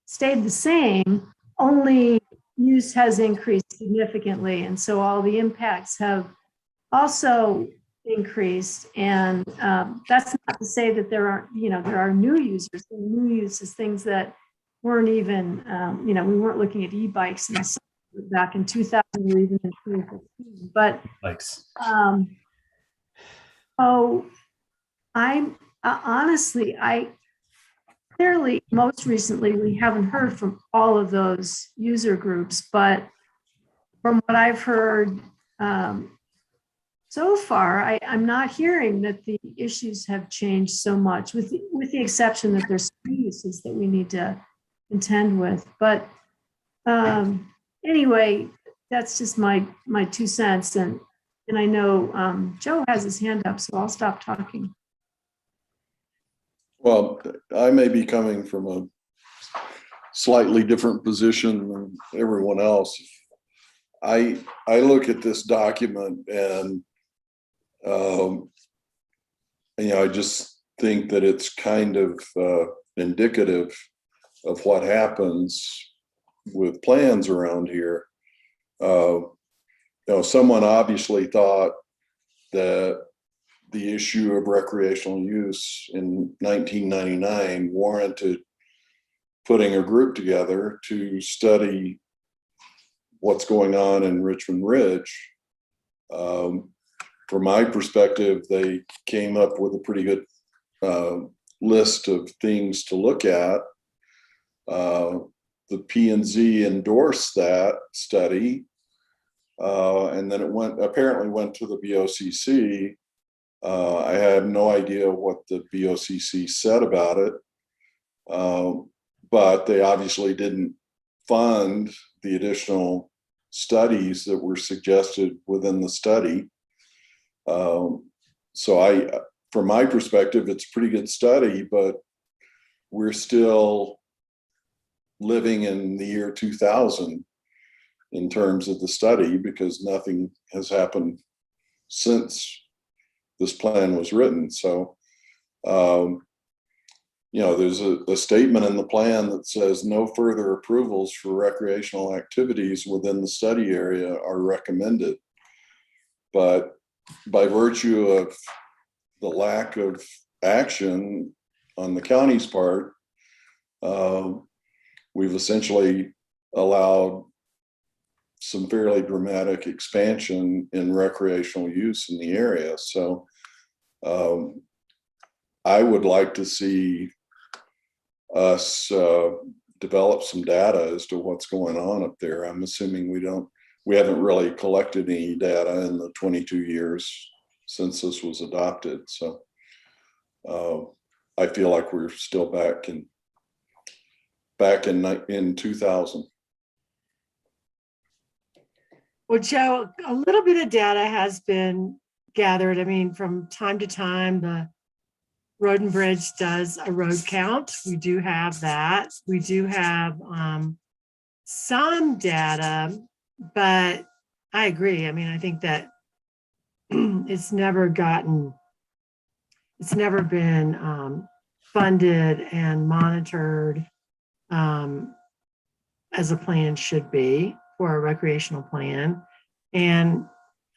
stayed the same, only use has increased significantly. And so all the impacts have also increased. And that's not to say that there are new users. The new uses, things that weren't even, we weren't looking at e-bikes and back in 2000 or even in 2015. But bikes. I'm honestly, most recently, we haven't heard from all of those user groups, but from what I've heard so far, I'm not hearing that the issues have changed so much, with the exception that there's some uses that we need to contend with. But anyway, that's just my 2 cents. And I know Joe has his hand up, so I'll stop talking. Well, I may be coming from a slightly different position than everyone else. I look at this document and I just think that it's kind of indicative of what happens with plans around here. Someone obviously thought that the issue of recreational use in 1999 warranted putting a group together to study what's going on in Richmond Ridge. from my perspective, they came up with a pretty good list of things to look at. The P&Z endorsed that study, and then it apparently went to the BOCC. I have no idea what the BOCC said about it, but they obviously didn't fund the additional studies that were suggested within the study. So from my perspective, it's a pretty good study, but we're still living in the year 2000 in terms of the study, because nothing has happened since this plan was written. So, there's a statement in the plan that says no further approvals for recreational activities within the study area are recommended. But by virtue of the lack of action on the county's part, we've essentially allowed some fairly dramatic expansion in recreational use in the area. So I would like to see us develop some data as to what's going on up there. I'm assuming we haven't really collected any data in the 22 years since this was adopted. So I feel like we're still back in 2000. Well, Joe, a little bit of data has been gathered. I mean, from time to time, the Road and Bridge does a road count. We do have that. We do have some data, but I agree. I mean, I think that it's never been funded and monitored as a plan should be for a recreational plan. And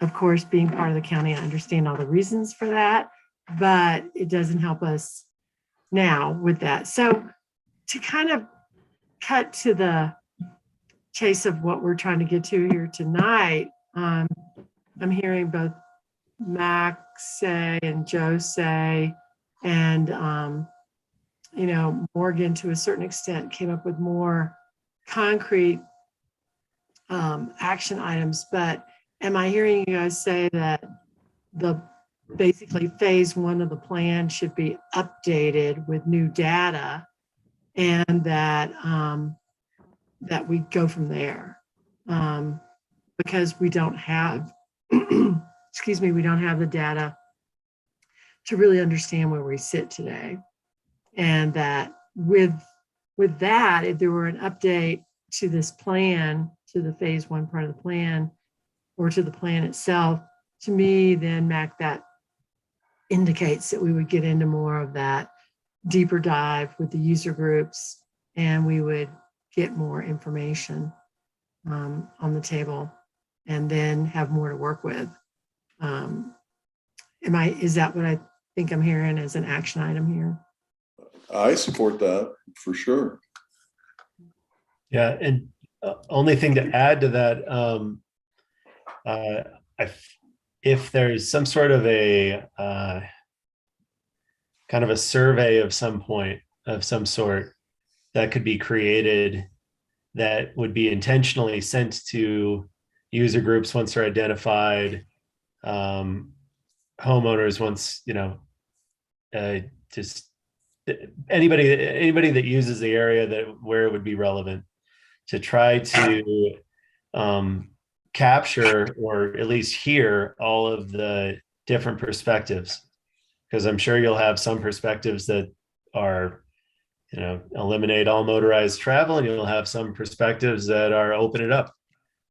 of course, being part of the county, I understand all the reasons for that, but it doesn't help us now with that. So to kind of cut to the chase of what we're trying to get to here tonight, I'm hearing both Mac say and Joe say, and Morgan to a certain extent came up with more concrete action items. But am I hearing you guys say that basically phase one of the plan should be updated with new data, and that we go from there, because we don't have we don't have the data to really understand where we sit today. And that with that, if there were an update to this plan, to the phase one part of the plan, or to the plan itself, to me, then Mac, that indicates that we would get into more of that deeper dive with the user groups, and we would get more information on the table, and then have more to work with. Is that what I think I'm hearing as an action item here? I support that for sure. Yeah, and only thing to add to that, if there's some sort of a kind of a survey of some sort that could be created, that would be intentionally sent to user groups once they're identified, homeowners once, just anybody that uses the area where it would be relevant, to try to capture or at least hear all of the different perspectives, because I'm sure you'll have some perspectives that are, eliminate all motorized travel, and you'll have some perspectives that are open it up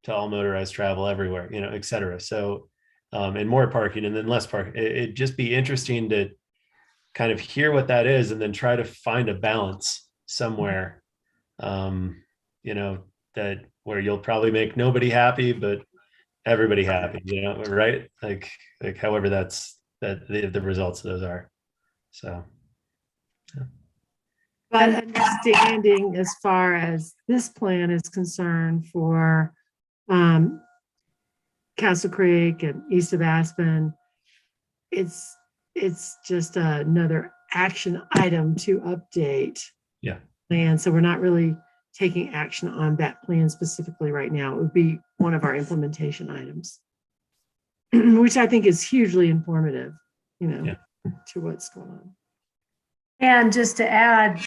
to all motorized travel everywhere, et cetera. So, and more parking and then less parking. It'd just be interesting to kind of hear what that is, and then try to find a balance somewhere, that where you'll probably make nobody happy, but everybody happy, right? Like however the results of those are. So. Yeah. But understanding as far as this plan is concerned for Castle Creek and east of Aspen, it's just another action item to update. Yeah. Plan. So we're not really taking action on that plan specifically right now. It would be one of our implementation items, which I think is hugely informative, Yeah. to what's going on. And just to add,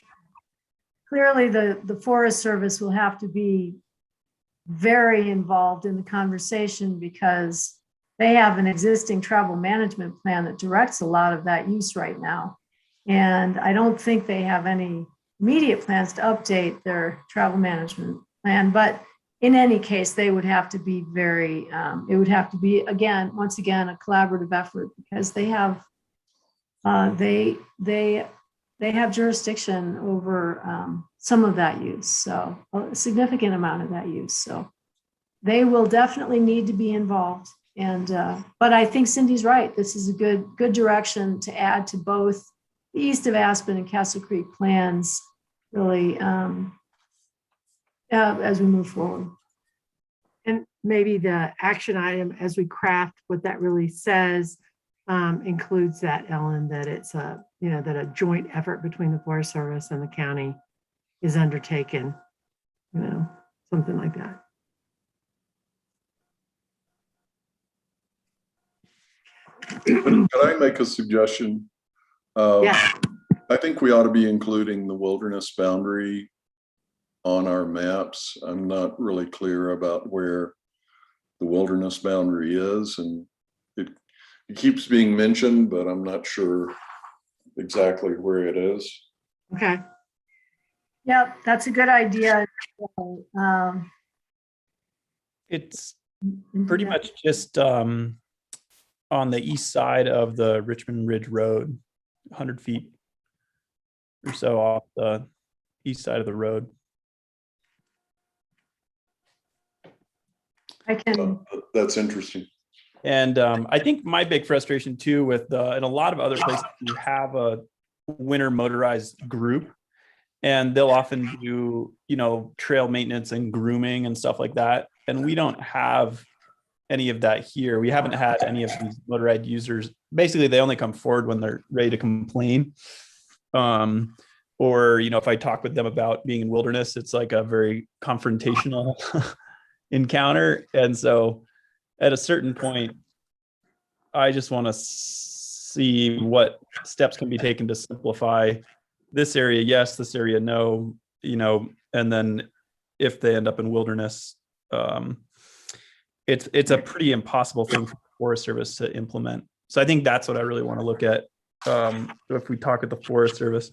clearly the Forest Service will have to be very involved in the conversation because they have an existing travel management plan that directs a lot of that use right now. And I don't think they have any immediate plans to update their travel management plan, but in any case, they would have to be very, it would have to be, once again, a collaborative effort because they have, they have jurisdiction over some of that use. So a significant amount of that use. So they will definitely need to be involved. And, but I think Cindy's right. This is a good direction to add to both the East of Aspen and Castle Creek plans, really, as we move forward. And maybe the action item as we craft what that really says includes that, Ellen, that it's that a joint effort between the Forest Service and the county is undertaken, something like that. Could I make a suggestion? Yeah. I think we ought to be including the wilderness boundary on our maps. I'm not really clear about where the wilderness boundary is, and it keeps being mentioned, but I'm not sure exactly where it is. Okay. Yep, that's a good idea. It's pretty much just on the east side of the Richmond Ridge Road, 100 feet or so off the east side of the road. I can. That's interesting. And I think my big frustration too with in a lot of other places, you have a winter motorized group and they'll often do, trail maintenance and grooming and stuff like that. And we don't have any of that here. We haven't had any of these motorized users. Basically, they only come forward when they're ready to complain. Or, if I talk with them about being in wilderness, it's like a very confrontational encounter. And so at a certain point, I just want to see what steps can be taken to simplify this area. Yes, this area, no, and then if they end up in wilderness, it's a pretty impossible thing for the Forest Service to implement. So I think that's what I really want to look at. If we talk with the Forest Service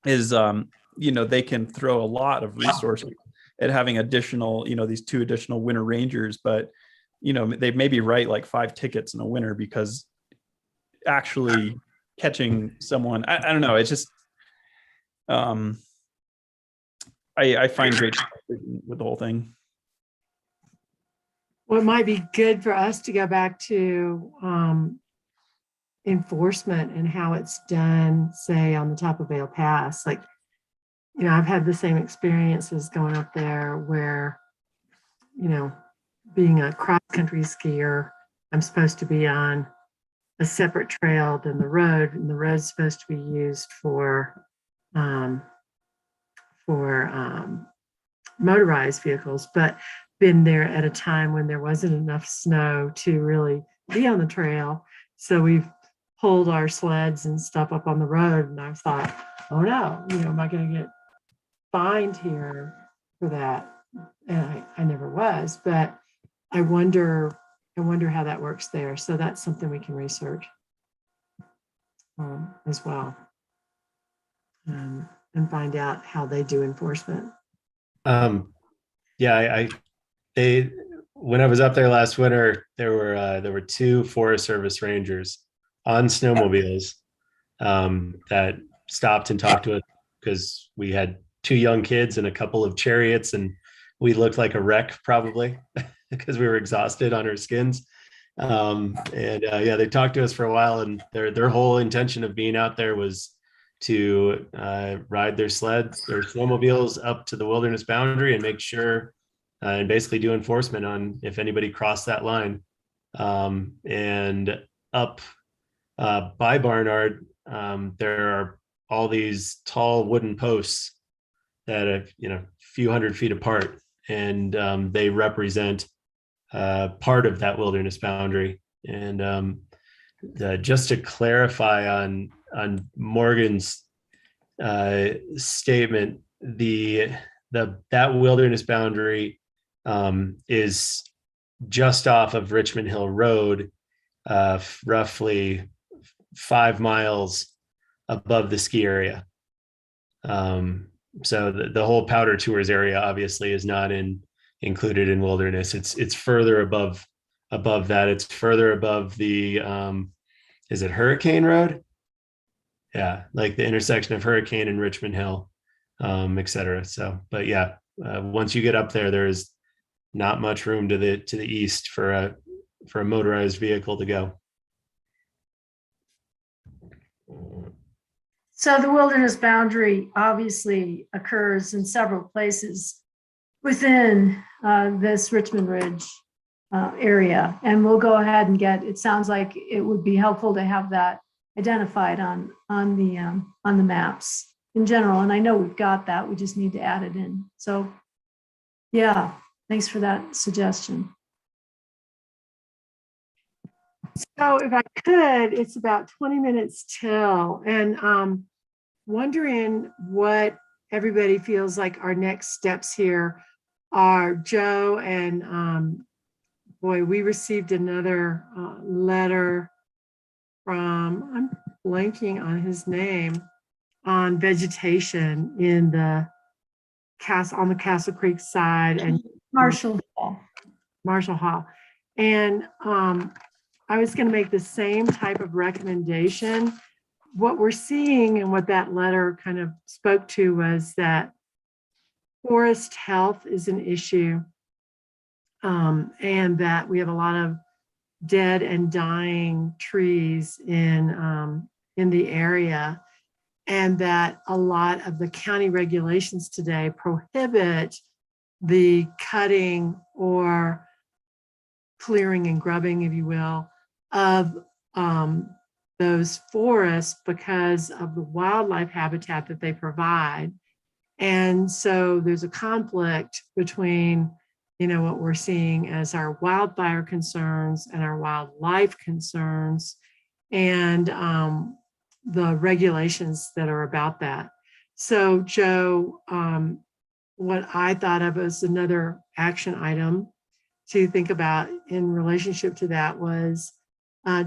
is, they can throw a lot of resources at having additional, these 2 additional winter rangers, but, they maybe write like 5 tickets in a winter because actually catching someone, I don't know. It's just, I find great with the whole thing. Well, it might be good for us to go back to enforcement and how it's done, say, on the top of Vail Pass. Like, I've had the same experiences going up there where, being a cross-country skier, I'm supposed to be on a separate trail than the road, and the road's supposed to be used for motorized vehicles, but been there at a time when there wasn't enough snow to really be on the trail. So we've pulled our sleds and stuff up on the road, and I thought, oh no, am I going to get fined here for that? And I never was, but I wonder how that works there. So that's something we can research as well, and find out how they do enforcement. Yeah, when I was up there last winter, there were 2 Forest Service rangers on snowmobiles that stopped and talked to us because we had 2 young kids and a couple of chariots, and we looked like a wreck probably because we were exhausted on our skins. They talked to us for a while, and their whole intention of being out there was to ride their snowmobiles up to the wilderness boundary and make sure and basically do enforcement on if anybody crossed that line. And up by Barnard, there are all these tall wooden posts that are, few hundred feet apart, and they represent part of that wilderness boundary. And just to clarify on Morgan's statement, that wilderness boundary is just off of Richmond Hill Road, roughly 5 miles above the ski area. So the whole Powder Tours area obviously is not included in wilderness. It's further above that. It's further above the is it Hurricane Road? Yeah, like the intersection of Hurricane and Richmond Hill, et cetera. So, but yeah, once you get up there, there's not much room to the east for a motorized vehicle to go. So the wilderness boundary obviously occurs in several places within this Richmond Ridge area. And we'll go ahead and it sounds like it would be helpful to have that identified on the maps in general. And I know we've got that, we just need to add it in. So yeah, thanks for that suggestion. So if I could, it's about 20 minutes till, and wondering what everybody feels like our next steps here are. Joe and boy, we received another letter from, I'm blanking on his name, on vegetation in the on the Castle Creek side and Marshall Hall. Marshall Hall. And I was going to make the same type of recommendation. What we're seeing and what that letter kind of spoke to was that forest health is an issue, and that we have a lot of dead and dying trees in the area, and that a lot of the county regulations today prohibit the cutting or clearing and grubbing, if you will, of those forests because of the wildlife habitat that they provide. And so there's a conflict between, what we're seeing as our wildfire concerns and our wildlife concerns, and the regulations that are about that. So Joe, what I thought of as another action item to think about in relationship to that was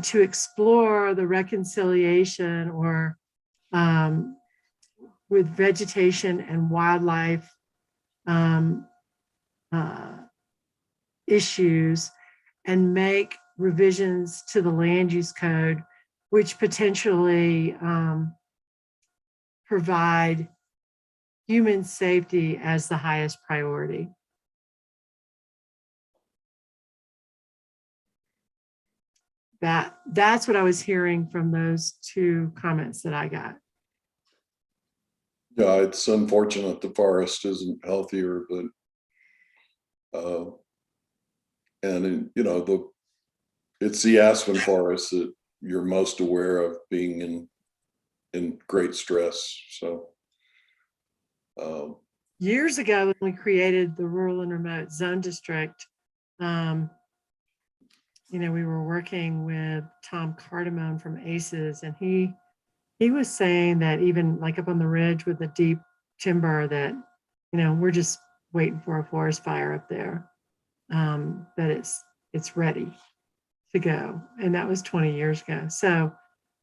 to explore the reconciliation or with vegetation and wildlife issues, and make revisions to the land use code, which potentially provide human safety as the highest priority. That's what I was hearing from those two comments that I got. Yeah, it's unfortunate the forest isn't healthier, but it's the aspen forest that you're most aware of being in great stress. So years ago, when we created the Rural and Remote Zone District, we were working with Tom Cardamone from ACES, and he was saying that even like up on the ridge with the deep timber that, we're just waiting for a forest fire up there, that it's ready to go. And that was 20 years ago. So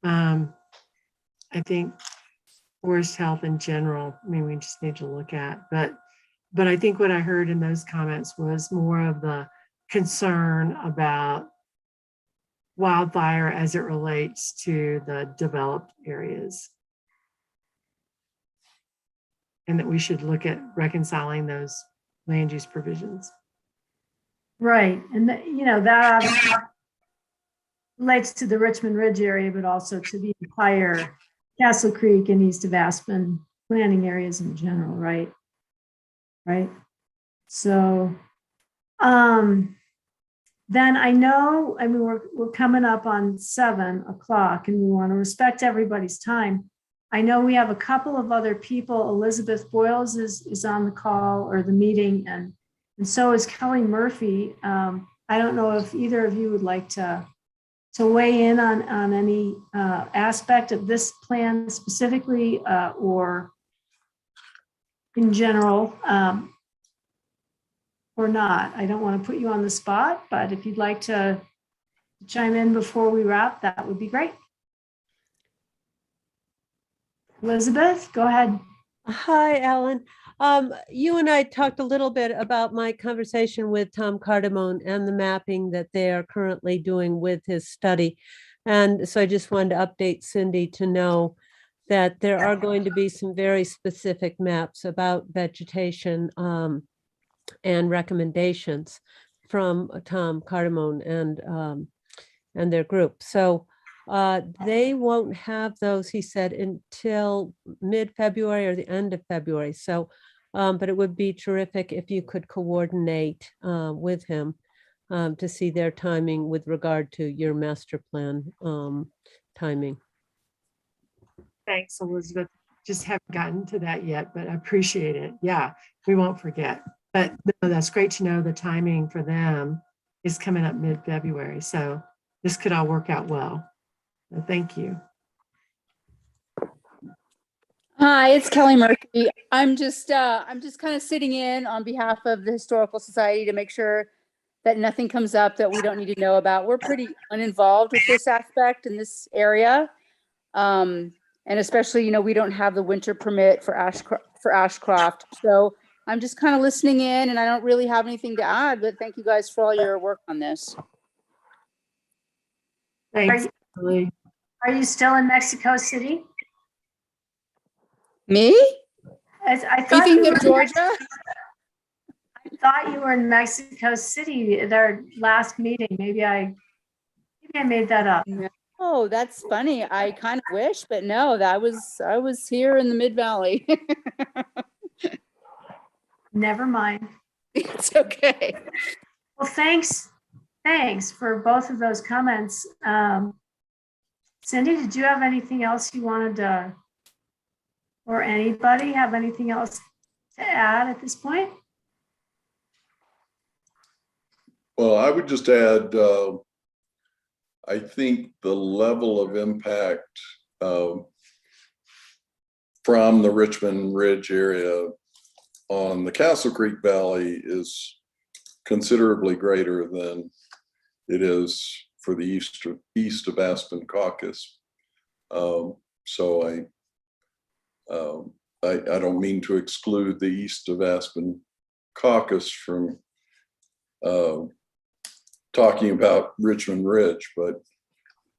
I think forest health in general, we just need to look at, but I think what I heard in those comments was more of the concern about wildfire as it relates to the developed areas, and that we should look at reconciling those land use provisions. Right. And that obviously relates to the Richmond Ridge area, but also to the entire Castle Creek and east of Aspen planning areas in general, right? Right. So, then I know, I mean, we're coming up on 7 o'clock and we want to respect everybody's time. I know we have a couple of other people. Elizabeth Boyles is on the call or the meeting, and so is Kelly Murphy. I don't know if either of you would like to weigh in on any aspect of this plan specifically or in general, or not. I don't want to put you on the spot, but if you'd like to chime in before we wrap, that would be great. Elizabeth, go ahead. Hi, Alan. You and I talked a little bit about my conversation with Tom Cardamone and the mapping that they are currently doing with his study. And so I just wanted to update Cindy to know that there are going to be some very specific maps about vegetation and recommendations from Tom Cardamone and their group. So they won't have those, he said, until mid-February or the end of February. So, but it would be terrific if you could coordinate with him to see their timing with regard to your master plan timing. Thanks, Elizabeth. Just haven't gotten to that yet, but I appreciate it. Yeah, we won't forget. But no, that's great to know the timing for them is coming up mid-February. So this could all work out well. So thank you. Hi, it's Kelly Murphy. I'm just kind of sitting in on behalf of the Historical Society to make sure that nothing comes up that we don't need to know about. We're pretty uninvolved with this aspect in this area. And especially, you know, we don't have the winter permit for Ashcroft. So I'm just kind of listening in and I don't really have anything to add, but thank you guys for all your work on this. Thanks, Kelly. Are you still in Mexico City? Me? I Are thought you you thinking were of Georgia? I thought you were in Mexico City at our last meeting. Maybe I made that up. Oh, that's funny. I kind of wish, but no, I was here in the Mid Valley. Never mind. It's okay. Well, thanks for both of those comments. Cindy, did you have anything else you wanted to, or anybody have anything else to add at this point? Well, I would just add, I think the level of impact from the Richmond Ridge area on the Castle Creek Valley is considerably greater than it is for the east of Aspen Caucus. So I don't mean to exclude the east of Aspen Caucus from talking about Richmond Ridge, but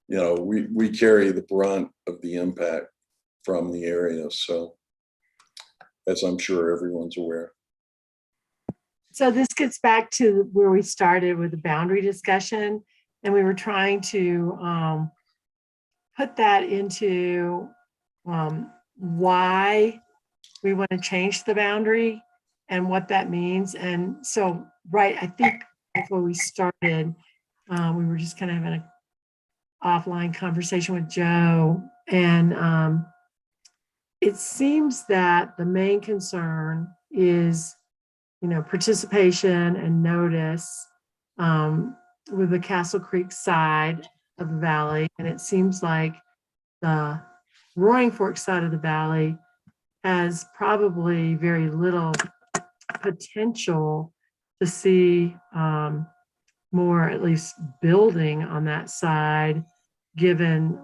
you know, we carry the brunt of the impact from the area. So as I'm sure everyone's aware. So this gets back to where we started with the boundary discussion, and we were trying to put that into why we want to change the boundary and what that means. And so, right, I think before we started, we were just kind of having an offline conversation with Joe, and it seems that the main concern is, you know, participation and notice with the Castle Creek side of the valley. And it seems like the Roaring Fork side of the valley has probably very little potential to see more, at least building on that side, given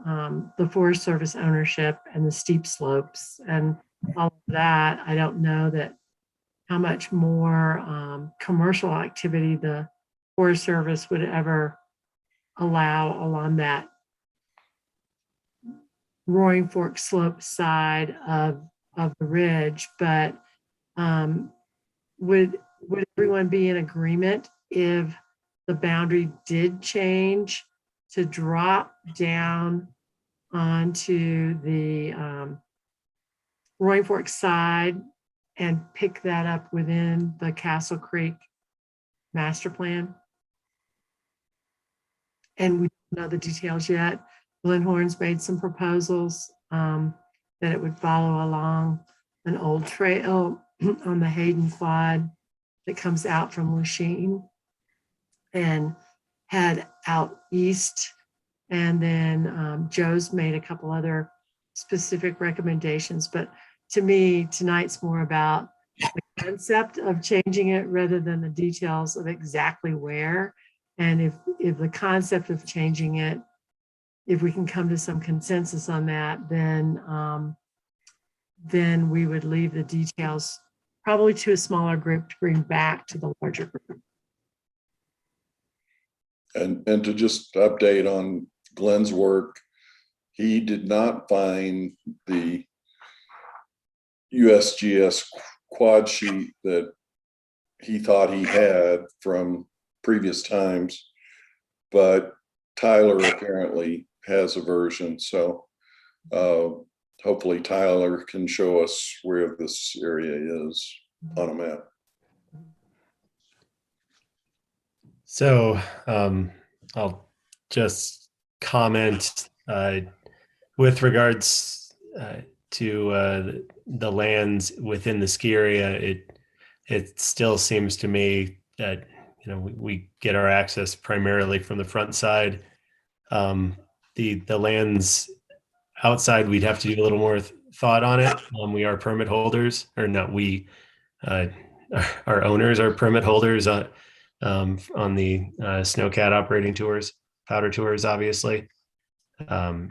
the Forest Service ownership and the steep slopes and all of that. I don't know that how much more commercial activity the Forest Service would ever allow along that Roaring Fork slope side of the ridge. But would everyone be in agreement if the boundary did change to drop down onto the Roaring Fork side and pick that up within the Castle Creek master plan? and we don't know the details yet. Glenhorn's made some proposals that it would follow along an old trail on the Hayden Quad that comes out from Lachine and head out east. And then Joe's made a couple other specific recommendations. But to me, tonight's more about the concept of changing it rather than the details of exactly where. And if the concept of changing it, if we can come to some consensus on that, then we would leave the details probably to a smaller group to bring back to the larger group. And to just update on Glenn's work, he did not find the USGS quad sheet that he thought he had from previous times, but Tyler apparently has a version. So hopefully Tyler can show us where this area is on a map. So I'll just comment with regards to the lands within the ski area. It still seems to me that we get our access primarily from the front side. The lands outside, we'd have to do a little more thought on it. We are permit holders, or not we, our owners are permit holders on the Snowcat operating tours, powder tours, obviously. And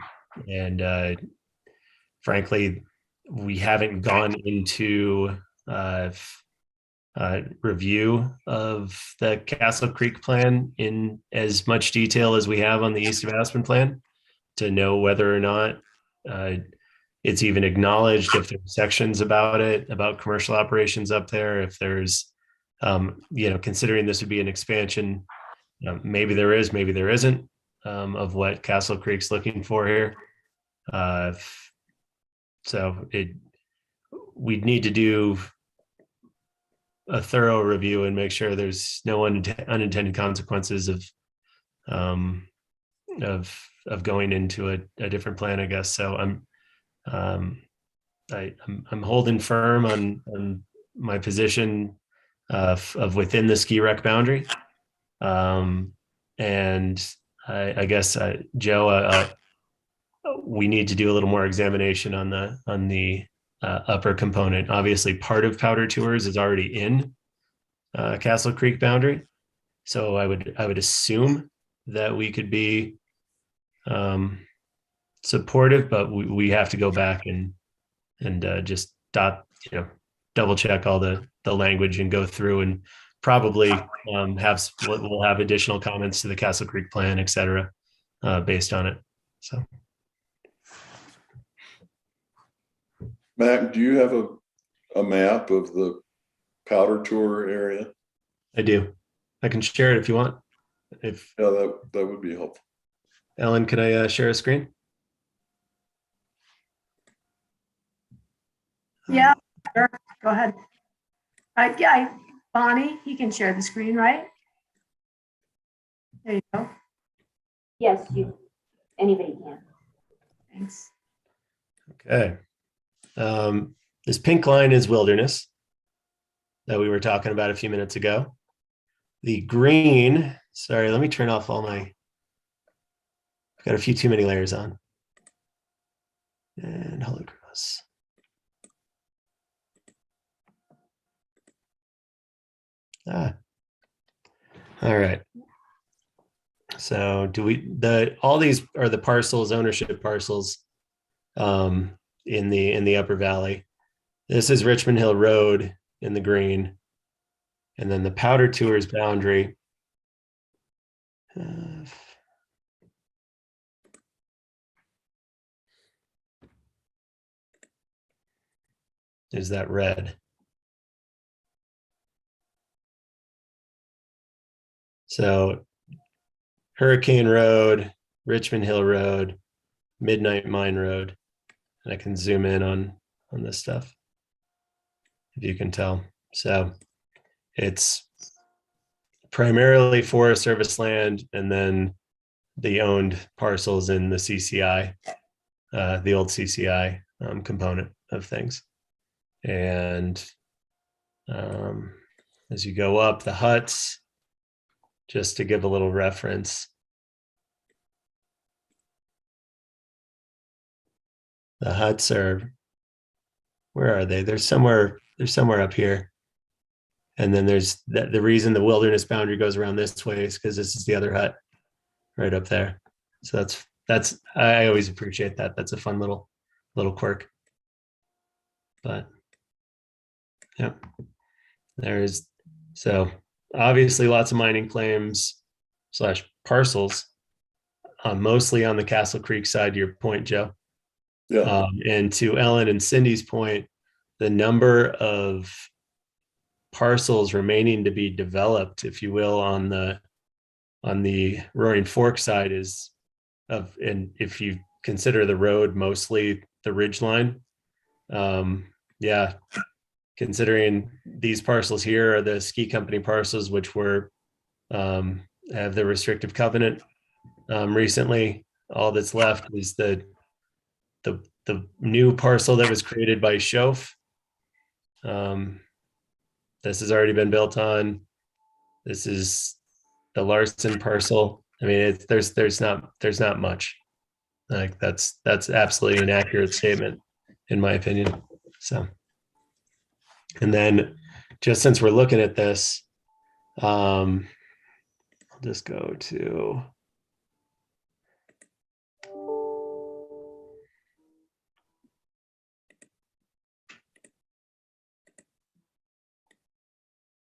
frankly, we haven't gone into review of the Castle Creek plan in as much detail as we have on the East of Aspen plan to know whether or not it's even acknowledged, if there's sections about it, about commercial operations up there, if there's, considering this would be an expansion, maybe there is, maybe there isn't, of what Castle Creek's looking for here. So we'd need to do a thorough review and make sure there's no unintended consequences of going into a different plan, I guess. So I'm holding firm on my position of within the ski rec boundary. And I guess Joe, we need to do a little more examination on the upper component. Obviously, part of powder tours is already in Castle Creek boundary, so I would assume that we could be supportive, but we have to go back and just double check all the language and go through and probably we'll have additional comments to the Castle Creek plan, et cetera, based on it. So. Mac, do you have a map of the powder tour area? I do. I can share it if you want. Yeah, that would be helpful. Ellen, can I share a screen? Yeah, sure. Go ahead. Bonnie, he can share the screen, right? There you go. Yes, anybody can. Thanks. Okay. This pink line is wilderness that we were talking about a few minutes ago. The green, sorry, let me turn off all my, I've got a few too many layers on. And holocross. All right. So all these are the parcels, ownership parcels in the upper valley. This is Richmond Hill Road in the green. And then the powder tours boundary. Is that red? So Hurricane Road, Richmond Hill Road, Midnight Mine Road. And I can zoom in on this stuff, if you can tell. So it's primarily Forest Service land, and then the owned parcels in the CCI, the old CCI component of things. And as you go up, the huts, just to give a little reference, the huts are, where are they? They're somewhere up here. And then there's the reason the wilderness boundary goes around this way is because this is the other hut right up there. So that's I always appreciate that. That's a fun little quirk. But yeah, so obviously lots of mining claims / parcels, mostly on the Castle Creek side, to your point, Joe. Yeah. And to Ellen and Cindy's point, the number of parcels remaining to be developed, if you will, on the Roaring Fork side is and if you consider the road mostly the ridge line, yeah, considering these parcels here are the ski company parcels, which were have the restrictive covenant recently. All that's left is the new parcel that was created by Schoaf. This has already been built on. This is the Larson parcel. I mean, there's not much. Like that's absolutely an accurate statement, in my opinion. So, and then just since we're looking at this, I'll just go to.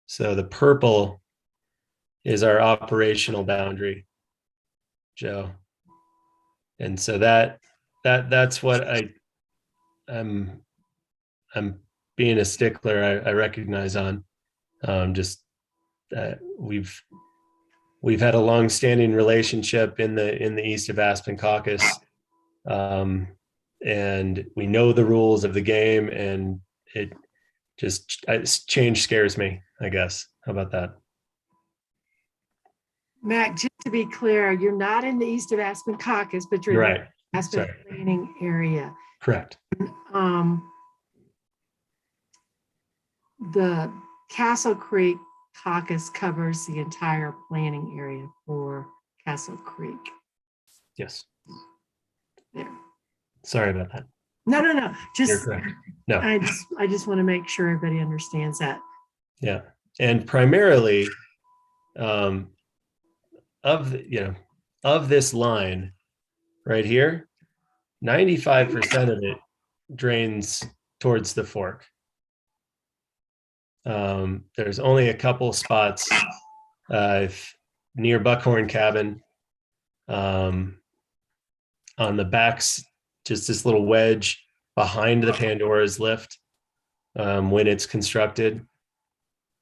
So the purple is our operational boundary, Joe. And so that's what I'm being a stickler. I recognize on just we've had a long-standing relationship in the east of Aspen Caucus, and we know the rules of the game, and change scares me, I guess. How about that? Mac, just to be clear, you're not in the east of Aspen Caucus, but you're You're in right. the Aspen Sorry. planning area. Correct. The Castle Creek Caucus covers the entire planning area for Castle Creek. Yes. There. Sorry about that. No. You're Just correct. No. I just want to make sure everybody understands that. Yeah. And primarily of this line right here, 95% of it drains towards the fork. There's only a couple spots near Buckhorn Cabin, on the backs, just this little wedge behind the Pandora's lift when it's constructed.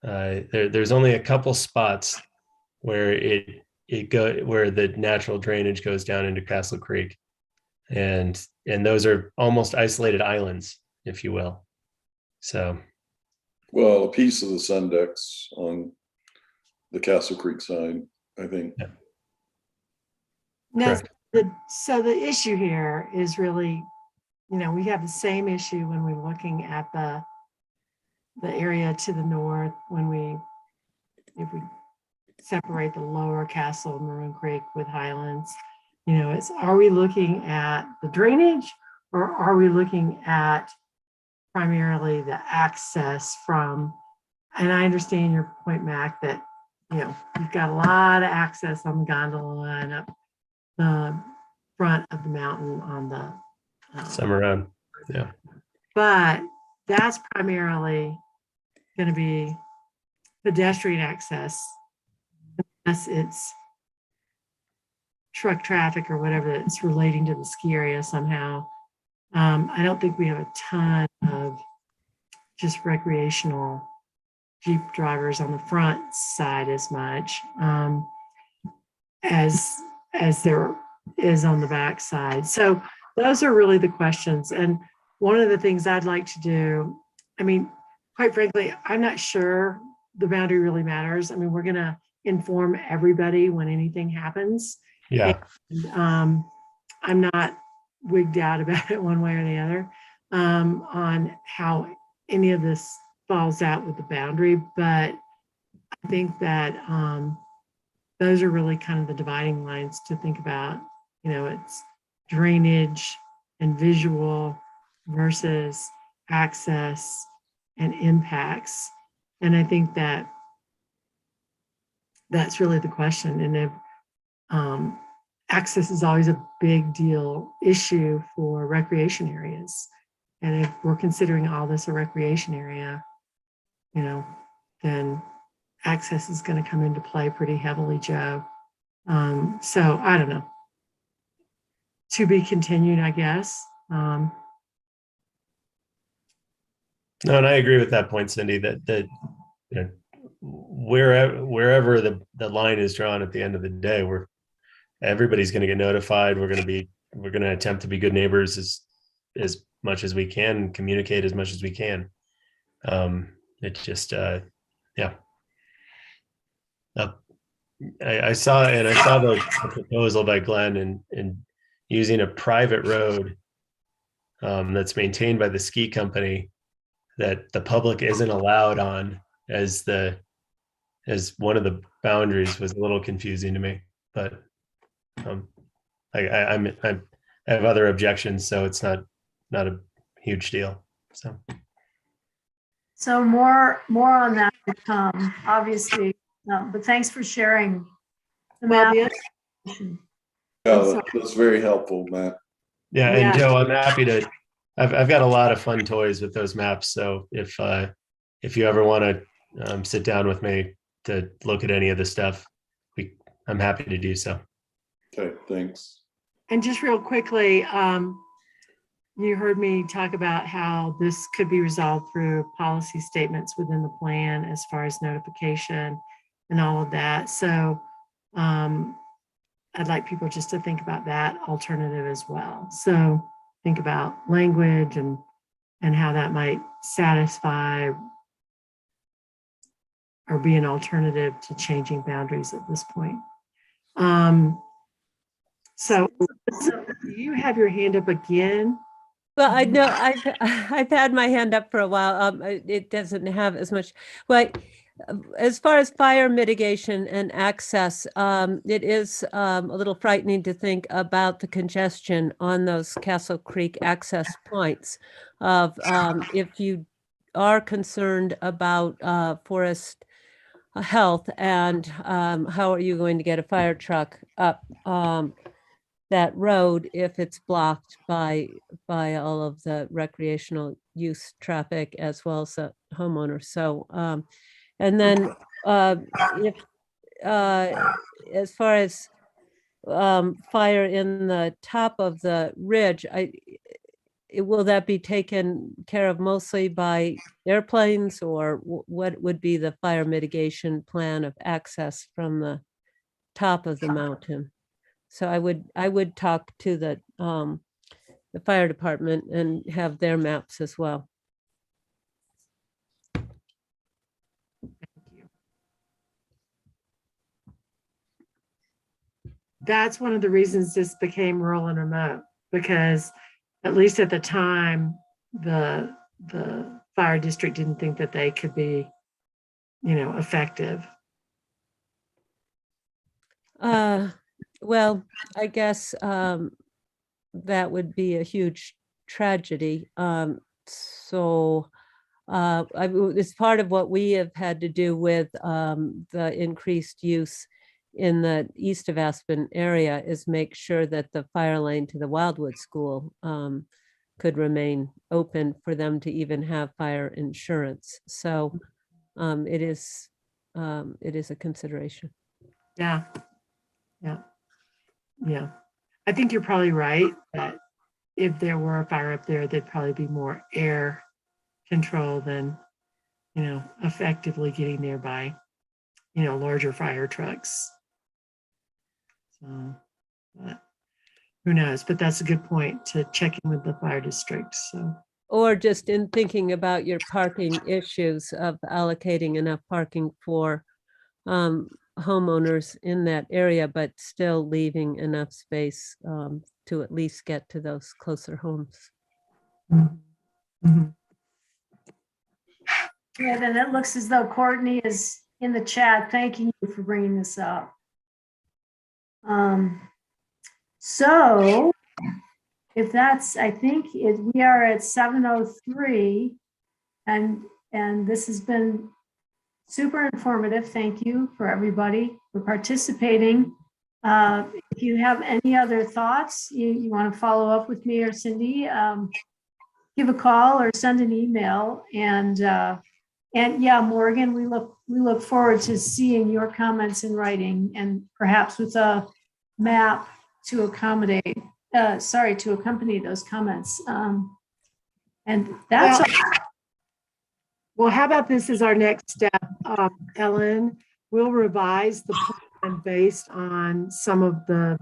There's only a couple spots where where the natural drainage goes down into Castle Creek, and those are almost isolated islands, if you will. So, Well, a piece of the Sundex on the Castle Creek side, I think. yeah. Now, Correct. so the issue here is really, we have the same issue when we're looking at the area to the north, if we separate the lower Castle Maroon Creek with Highlands, are we looking at the drainage, or are we looking at primarily the access from, and I understand your point, Mac, that, you've got a lot of access on the gondola and up the front of the mountain on the Some around. Yeah. but that's primarily going to be pedestrian access, unless it's truck traffic or whatever that's relating to the ski area somehow. I don't think we have a ton of just recreational Jeep drivers on the front side as much as there is on the back side. So those are really the questions. And one of the things I'd like to do, quite frankly, I'm not sure the boundary really matters. We're going to inform everybody when anything happens. Yeah. I'm not wigged out about it one way or the other on how any of this falls out with the boundary, but I think that those are really kind of the dividing lines to think about. You know, it's drainage and visual versus access and impacts. And I think that that's really the question. And if access is always a big deal issue for recreation areas. And if we're considering all this a recreation area, you know, then access is going to come into play pretty heavily, Joe. So I don't know. To be continued, I guess. No, and I agree with that point, Cindy, that you know, wherever the line is drawn at the end of the day, everybody's going to get notified. We're going to attempt to be good neighbors as much as we can, communicate as much as we can. It just yeah. I saw the proposal by Glenn in using a private road that's maintained by the ski company that the public isn't allowed on as one of the boundaries was a little confusing to me, but I have other objections, so it's not a huge deal. So more on that to come, obviously, but thanks for sharing the Well, map. the other, Yeah, that's very helpful, Matt. Yeah, and Yeah. Joe, I'm happy to. I've got a lot of fun toys with those maps, so if you ever want to sit down with me to look at any of the stuff, I'm happy to do so. Okay, thanks. and just real quickly, you heard me talk about how this could be resolved through policy statements within the plan as far as notification and all of that. So I'd like people just to think about that alternative as well. So think about language and how that might satisfy or be an alternative to changing boundaries at this point. So you have your hand up again. Well, I know I've had my hand up for a while. It doesn't have as much, but as far as fire mitigation and access, it is a little frightening to think about the congestion on those Castle Creek access points of if you are concerned about forest health and how are you going to get a fire truck up that road if it's blocked by all of the recreational use traffic as well as the homeowners. So and then if as far as fire in the top of the ridge, will that be taken care of mostly by airplanes, or what would be the fire mitigation plan of access from the top of the mountain? So I would talk to the fire department and have their maps as well. That's one of the reasons this became rural and remote, because at least at the time, the fire district didn't think that they could be, effective. Well, I guess that would be a huge tragedy. So it's part of what we have had to do with the increased use in the east of Aspen area is make sure that the fire lane to the Wildwood School could remain open for them to even have fire insurance. So it is a consideration. Yeah. I think you're probably right that if there were a fire up there, there'd probably be more air control than, effectively getting there by, larger fire trucks. So, but who knows? But that's a good point to check in with the fire district. So, or just in thinking about your parking issues of allocating enough parking for homeowners in that area, but still leaving enough space to at least get to those closer homes. Mhm. Yeah, then it looks as though Courtney is in the chat, thanking you for bringing this up. So if that's, I think we are at 7:03 and this has been super informative. Thank you for everybody for participating. If you have any other thoughts, you want to follow up with me or Cindy, give a call or send an email. And yeah, Morgan, we look forward to seeing your comments in writing and perhaps with a map to accommodate, to accompany those comments. And that's Well, how about this is our next step, Ellen? We'll revise the plan based on some of the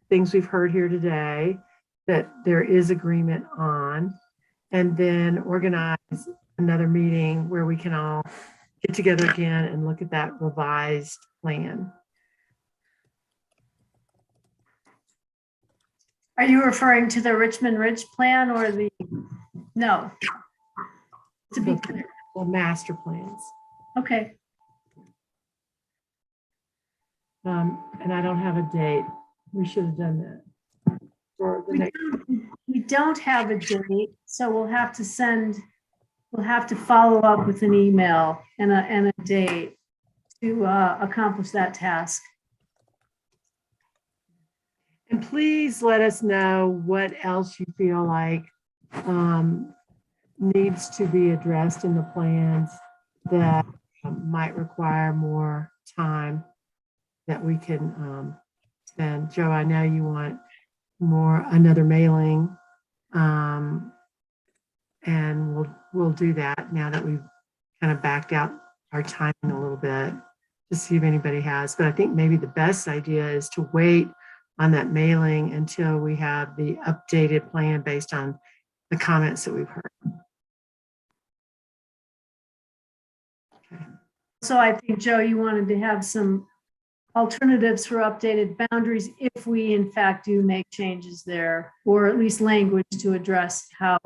things we've heard here today that there is agreement on, and then organize another meeting where we can all get together again and look at that revised plan. Are you referring to the Richmond Ridge plan or no? To be clear. Well, master plans. Okay. And I don't have a date. We should have done that. For the next. We don't have a date, so we'll have to follow up with an email and a date to accomplish that task. And please let us know what else you feel like needs to be addressed in the plans that might require more time that we can spend. Joe, I know you want another mailing, and we'll do that now that we've kind of backed out our timing a little bit to see if anybody has. But I think maybe the best idea is to wait on that mailing until we have the updated plan based on the comments that we've heard. Okay. So I think, Joe, you wanted to have some alternatives for updated boundaries if we in fact do make changes there, or at least language to address how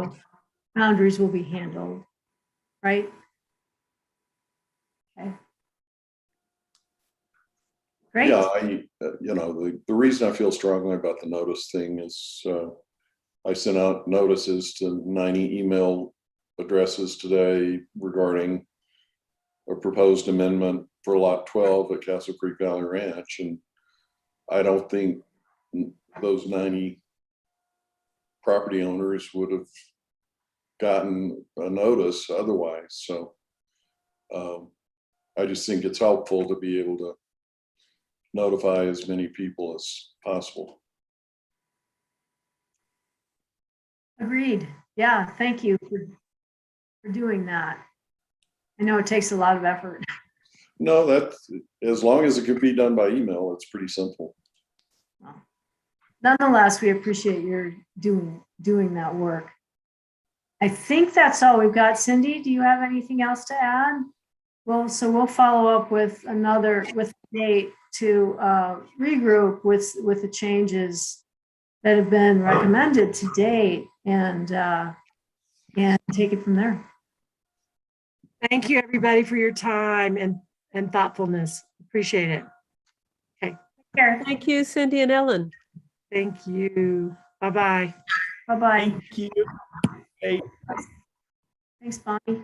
boundaries will be handled, right? Okay. Great. Yeah, the reason I feel strongly about the notice thing is I sent out notices to 90 email addresses today regarding a proposed amendment for lot 12 at Castle Creek Valley Ranch. And I don't think those 90 property owners would have gotten a notice otherwise. So I just think it's helpful to be able to notify as many people as possible. Agreed. Yeah, thank you for doing that. I know it takes a lot of effort. No, that's as long as it can be done by email, it's pretty simple. Well, nonetheless, we appreciate your doing that work. I think that's all we've got. Cindy, do you have anything else to add? Well, so we'll follow up with a date to regroup with the changes that have been recommended to date and take it from there. Thank you, everybody, for your time and thoughtfulness. Appreciate it. Okay. Here. Thank you, Cindy and Ellen. Thank you. Bye-bye. Bye-bye. Thank you. Hey. Thanks, Bonnie.